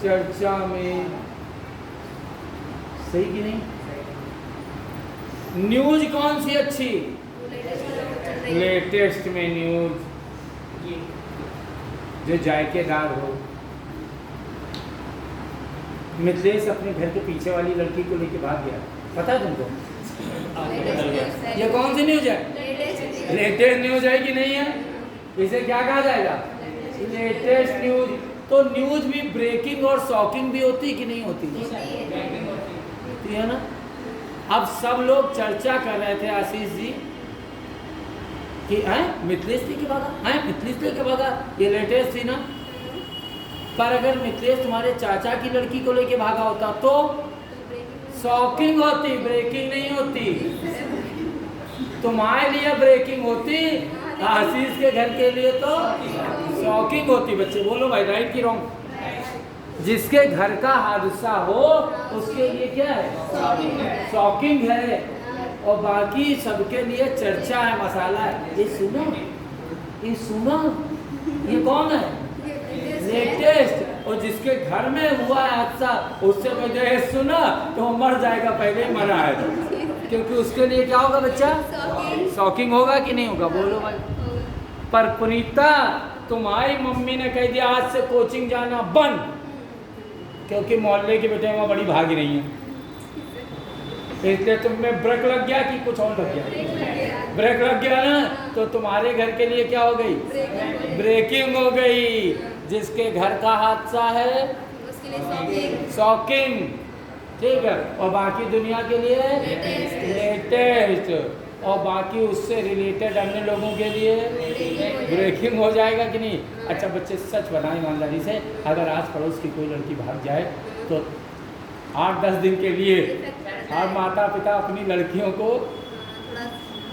चर्चा में। सही कि नहीं? न्यूज कौन सी अच्छी? लेटेस्ट में न्यूज जो जायकेदार हो। मिथिलेश अपने घर के पीछे वाली लड़की को लेके भाग गया, पता है तुमको? ये कौन सी न्यूज है? लेटेस्ट न्यूज है कि नहीं है? इसे क्या कहा जाएगा? Latest news. तो न्यूज भी ब्रेकिंग और शॉकिंग भी होती कि नहीं होती? होती है ना। अब सब लोग चर्चा कर रहे थे आशीष जी कि मिथिलेश लेके भागा, मिथिलेश लेके भागा, ये लेटेस्ट थी ना। पर अगर मिथिलेश तुम्हारे चाचा की लड़की को लेके भागा होता तो शॉकिंग होती, ब्रेकिंग नहीं होती। तुम्हारे लिए ब्रेकिंग होती, आशीष के घर के लिए तो शॉकिंग होती। बच्चे बोलो भाई, राइट की रॉन्ग? जिसके घर का हादसा हो उसके लिए क्या है? शॉकिंग है। और बाकी सबके लिए चर्चा है, मसाला है। ये सुनो, ये सुनो, ये कौन है? लेटेस्ट। और जिसके घर में हुआ है हादसा उससे पहले सुना तो वो मर जाएगा, पहले ही मरा है, क्योंकि उसके लिए क्या होगा बच्चा? शॉकिंग होगा कि नहीं होगा? बोलो भाई। पर पुनीता, तुम्हारी मम्मी ने कह दिया आज से कोचिंग जाना बंद, क्योंकि मोहल्ले की बेटे वहाँ बड़ी भाग रही हैं, इसलिए तुम में ब्रेक लग गया कि कुछ और लग गया? ब्रेक लग गया ना, तो तुम्हारे घर के लिए क्या हो गई? ब्रेकिंग हो गई। जिसके घर का हादसा है उसके लिए शॉकिंग, ठीक है। और बाकी दुनिया के लिए लेटेस्ट। और बाकी उससे रिलेटेड अन्य लोगों के लिए ब्रेकिंग हो जाएगा कि नहीं? अच्छा बच्चे सच बताएं ईमानदारी से, अगर आज पड़ोस की कोई लड़की भाग जाए तो 8-10 दिन के लिए और माता पिता अपनी लड़कियों को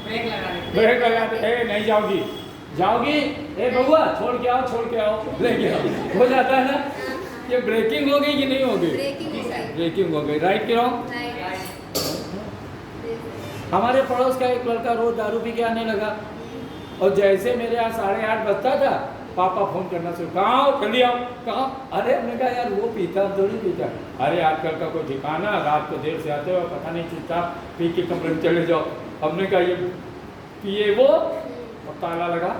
ब्रेक लगा दे, ए नहीं जाओगी, जाओगी, ए बउआ छोड़ के आओ लेके आओ, हो जाता है ना? ये ब्रेकिंग हो गई कि नहीं हो गई? ब्रेकिंग हो गई, राइट कि रॉन्ग? हमारे पड़ोस का एक लड़का रोज दारू पी के आने लगा और जैसे मेरे यहाँ 8:30 बजता था पापा फोन करना शुरू, कहाँ हो, जल्दी आओ, कहाँ? अरे हमने कहा यार वो पीता थोड़ी पीता, अरे आजकल का कोई ठिकाना, रात को देर से आते हो पता नहीं चलता, पी के कमरे में चले जाओ। हमने कहा ये पिए वो और ताला लगा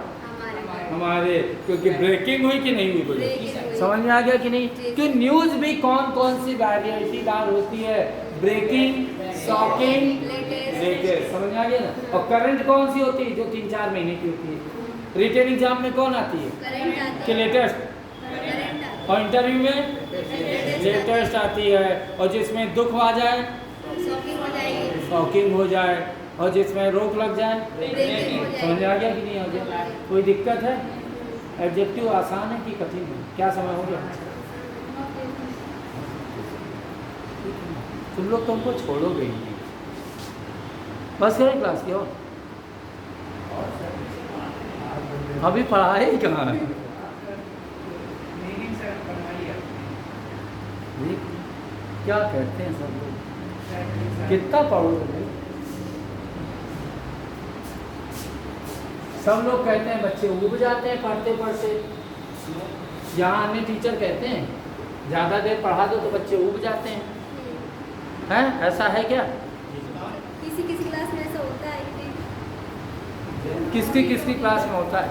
हमारे, क्योंकि ब्रेकिंग हुई कि नहीं हुई? बोले समझ में आ गया कि नहीं? कि न्यूज़ भी कौन कौन सी वैरायटीदार होती है, ब्रेकिंग, शॉकिंग, लेटेस्ट, समझ में आ गया ना? और करंट कौन सी होती है? जो 3-4 महीने की होती है। रिटेन एग्जाम में कौन आती है? कि लेटेस्ट, और इंटरव्यू में लेटेस्ट आती है, और जिसमें दुख आ जाए शॉकिंग हो जाए, और जिसमें रोक लग जाए समझ में आ गया कि नहीं आ गया? कोई दिक्कत है? एडजेक्टिव आसान है कि कठिन है? क्या समय हो गया? तुम लोग तुमको छोड़ोगे ही नहीं। बस करें क्लास की और अभी पढ़ाई ही कहाँ है? क्या कहते हैं सब लोग, कितना पढ़ोगे? सब लोग कहते हैं बच्चे उब जाते हैं पढ़ते पढ़ते। यहाँ अन्य टीचर कहते हैं ज़्यादा देर पढ़ा दो तो बच्चे उब जाते हैं, हैं? ऐसा है क्या? किसी क्लास में ऐसा होता है कि किसकी क्लास में होता है?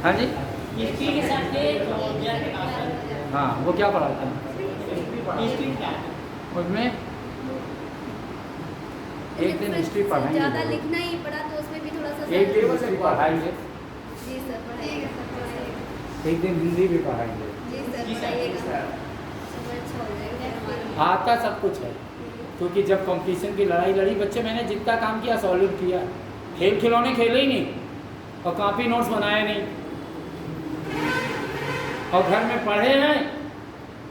हाँ जी, हाँ वो क्या पढ़ाते हैं उसमें? एक दिन हिस्ट्री पढ़ाएंगे, ज़्यादा लिखना ही पड़ा तो उसमें भी थोड़ा सा एक दिन हिस्ट्री पढ़ाएंगे, जी सर पढ़ाइएगा, एक दिन हिंदी भी पढ़ाएंगे। जी सर पढ़ाइएगा, सब अच्छा हो जाएगा। आता सब कुछ है, क्योंकि जब कंपटीशन की लड़ाई लड़ी बच्चे, मैंने जितना काम किया सॉल्व किया, खेल खिलौने खेले ही नहीं और कॉपी नोट्स बनाए नहीं, और घर में पढ़े हैं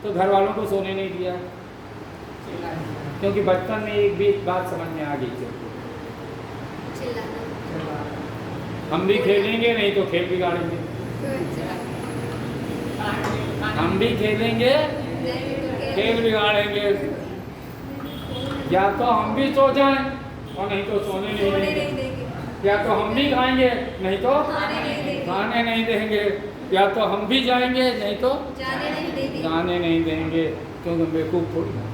तो घर वालों को सोने नहीं दिया, क्योंकि बचपन में एक भी बात समझ में आ गई थी, हम भी खेलेंगे नहीं तो खेल बिगाड़ेंगे, हम भी खेलेंगे खेल बिगाड़ेंगे, या तो हम भी सो जाएं और नहीं तो सोने नहीं देंगे, या तो हम भी खाएंगे नहीं तो खाने नहीं देंगे, या तो हम भी जाएंगे नहीं तो जाने नहीं देंगे, क्योंकि हम बेवकूफ़ थोड़ी हैं,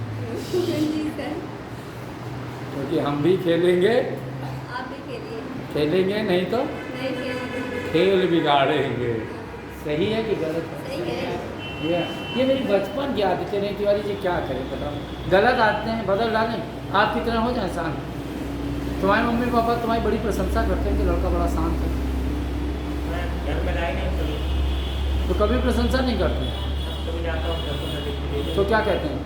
क्योंकि हम भी खेलेंगे, आप भी खेलेंगे नहीं तो खेल बिगाड़ेंगे। सही है कि गलत है? सही है। ये मेरी बचपन की आदतें नहीं, तिवारी जी क्या करें बताओ? गलत आदतें हैं बदल डालें, आपकी तरह हो जाए शांत। तुम्हारे मम्मी पापा तुम्हारी बड़ी प्रशंसा करते हैं कि लड़का बड़ा शांत है, घर में लाई नहीं कभी, तो कभी प्रशंसा नहीं करते, कभी जाता हूँ तो क्या कहते हैं?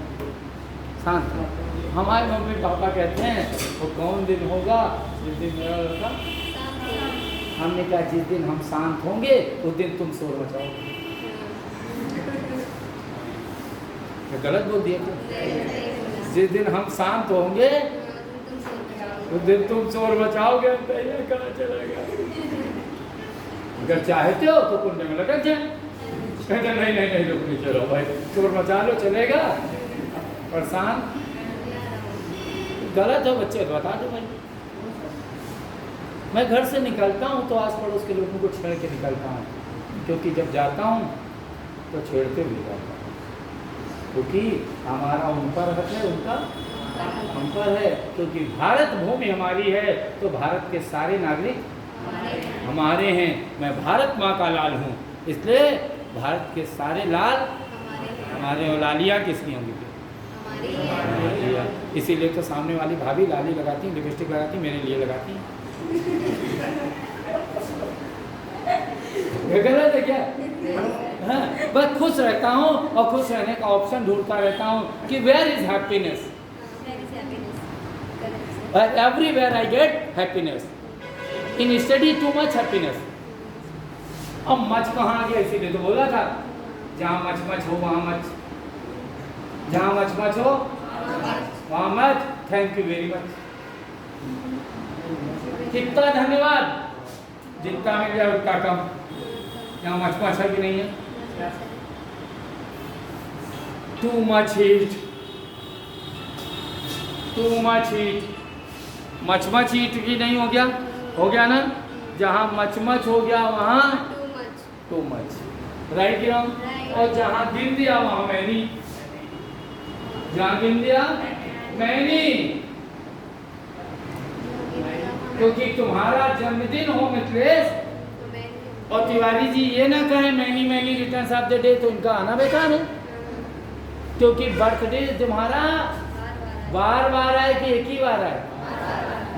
शांत है। हमारे मम्मी पापा कहते हैं वो कौन दिन होगा जिस दिन मेरा लड़का, हमने कहा जिस दिन हम शांत होंगे उस दिन तुम शोर मचाओगे। मैं गलत बोल दिया क्या? जिस दिन हम शांत होंगे उस दिन तुम शोर मचाओगे, कहाँ चला गया? अगर चाहते हो तो पुण्य में लटक जाए, नहीं रुक नहीं, चलो भाई शोर मचा लो चलेगा, और शांत गलत है बच्चे तो बता दो भाई। मैं घर से निकलता हूँ तो आस पड़ोस के लोगों को छेड़ के निकलता हूँ, क्योंकि जब जाता हूँ तो छेड़ते हुए जाता हूँ, क्योंकि हमारा उन पर हक है, उनका हम पर है, क्योंकि भारत भूमि हमारी है तो भारत के सारे नागरिक हमारे हैं। मैं भारत माँ का लाल हूँ, इसलिए भारत के सारे लाल हमारे, और लालियाँ किसकी होंगी? इसीलिए तो सामने वाली भाभी लाली लगाती, लिपस्टिक लगाती, मेरे लिए लगाती। गलत है क्या? हाँ, बस खुश रहता हूँ और खुश रहने का ऑप्शन ढूंढता रहता हूँ कि where is happiness, everywhere I get happiness, in study too much happiness. अब मच कहाँ आ गया, इसीलिए तो बोला था जहाँ मच मच हो वहाँ मच, जहाँ मच मच हो वहाँ much. Thank you very much. कितना धन्यवाद, जितना मिल जाए उतना कम। यहाँ मच मच है कि नहीं है? Too much heat, too much heat, much much heat की नहीं हो गया? हो गया ना? जहाँ मच मच हो गया वहाँ too much, too much, right या रॉन्ग? Right. और जहाँ गिन दिया वहाँ मैनी, जहाँ गिन दिया मैनी, क्योंकि तुम्हारा जन्मदिन हो मित्रेश। तो मैंने और तिवारी जी ये ना कहें many many returns of the day, तो इनका आना बेकार है, क्योंकि बर्थडे तुम्हारा बार बार आए कि एक ही बार आए?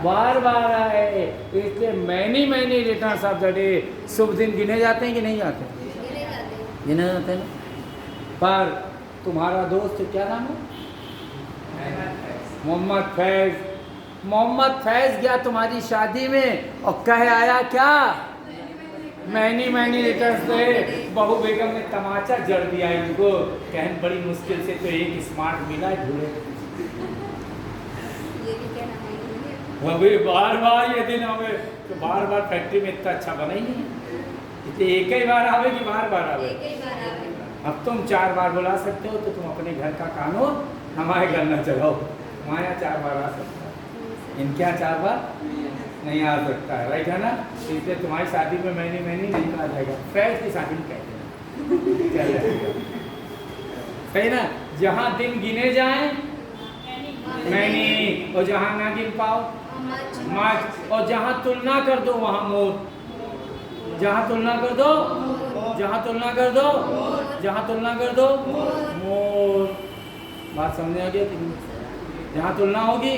बार बार आए, इसलिए many many returns of the day. शुभ दिन गिने जाते हैं कि नहीं जाते? गिने जाते हैं। गिने जाते हैं ना। पर तुम्हारा दोस्त क्या नाम है? मोहम्मद फैज। मोहम्मद फैज गया तुम्हारी शादी में और कह आया क्या? मैनी मैनी रिटर्न्स दे। बहू बेगम ने तमाचा जड़ दिया इनको, कहन बड़ी मुश्किल से तो एक स्मार्ट मिला है भूले। ये भी कहना है। वो भी बार बार ये दिन आवे, तो बार बार फैक्ट्री में इतना अच्छा बना ही नहीं, इसलिए एक ही बार आवे कि बार बार आवे? एक ही बार आवे। अब तुम 4 बार बुला सकते हो, तो तुम अपने घर का कानून हमारे घर न चलाओ। माया 4 बार आ सकता है, इनके यहाँ 4 बार नहीं आ सकता है, राइट है ना? इसलिए तुम्हारी शादी में मैंने नहीं कहा जाएगा, फैज की शादी में कहते हैं चल जाएगा, सही ना? जहाँ दिन गिने जाए मैनी, और जहाँ ना गिन पाओ मच, मच, और जहाँ तुलना कर दो वहाँ मोर, जहाँ तुलना कर दो, जहाँ तुलना कर दो, जहाँ तुलना कर दो मोर। बात समझ आ गया कि नहीं? जहाँ तुलना होगी,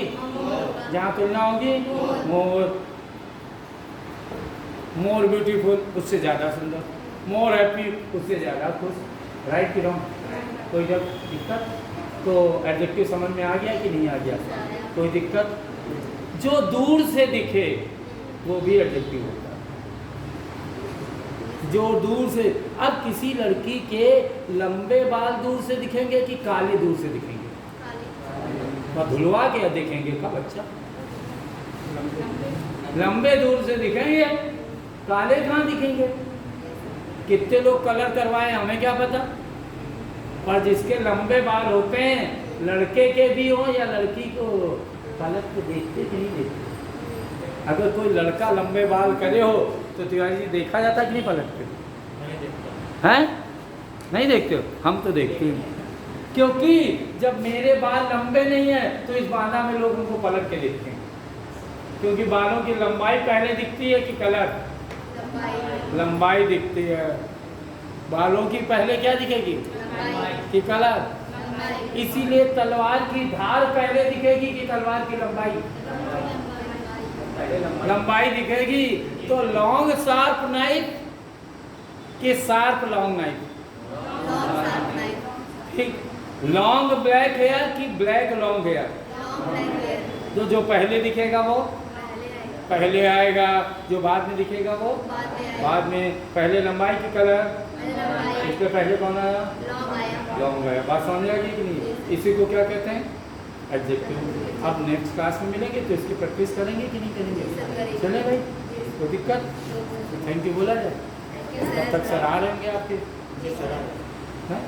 जहाँ तुलना होगी मोर। मोर ब्यूटीफुल, उससे ज़्यादा सुंदर। मोर हैप्पी, उससे ज़्यादा खुश, राइट कि रॉन्ग? कोई जब दिक्कत तो एडजेक्टिव समझ में आ गया कि नहीं आ गया? कोई दिक्कत? जो दूर से दिखे वो भी एडजेक्टिव होता है, जो दूर से। अब किसी लड़की के लंबे बाल दूर से दिखेंगे कि काले दूर से दिखेंगे? और धुलवा के देखेंगे का बच्चा? लंबे दूर से दिखेंगे, काले कहाँ दिखेंगे? कितने लोग कलर करवाए हमें क्या पता, पर जिसके लंबे बाल होते हैं, लड़के के भी हो या लड़की को, पलट के देखते कि नहीं देखते? अगर कोई लड़का लंबे बाल करे हो तो तिवारी जी देखा जाता कि नहीं पलट के? नहीं देखता। हैं? नहीं देखते हो? हम तो देखते हैं, क्योंकि जब मेरे बाल लंबे नहीं है तो इस बाला में लोग उनको पलट के देखते हैं, क्योंकि बालों की लंबाई पहले दिखती है कि कलर? लंबाई दिखती है। बालों की पहले क्या दिखेगी कि कलर? इसीलिए तलवार की धार पहले दिखेगी कि तलवार की लंबाई? लंबाई दिखेगी। तो लॉन्ग शार्प नाइफ कि शार्प लॉन्ग नाइफ? ठीक। लॉन्ग ब्लैक हेयर कि ब्लैक लॉन्ग हेयर? जो पहले दिखेगा वो पहले आएगा, जो बाद में दिखेगा वो बाद में। पहले लंबाई की कलर, इसके पहले कौन आया? लॉन्ग आया। बात समझ आ गई कि नहीं? इसी को क्या कहते हैं? एडजेक्टिव। अब नेक्स्ट क्लास में मिलेंगे तो इसकी प्रैक्टिस करेंगे कि नहीं करेंगे? चले भाई, कोई दिक्कत? थैंक यू बोला जाए, तब तक सर आ रहेंगे आपके। हैं?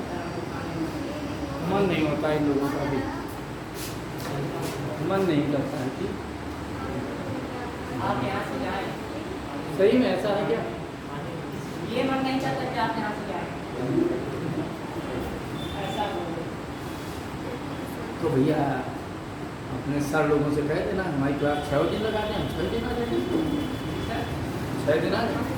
मन नहीं होता इन लोगों का भी, मन नहीं करता है कि आप यहाँ से जाए, सही में ऐसा है क्या? ये मन नहीं चाहता कि आप यहाँ से जाए, ऐसा बोलो। तो भैया अपने सर लोगों से कह देना हमारी क्लास 6 दिन लगा दें, हम 6 दिन आ जाएंगे, 6 दिन आ जाएंगे।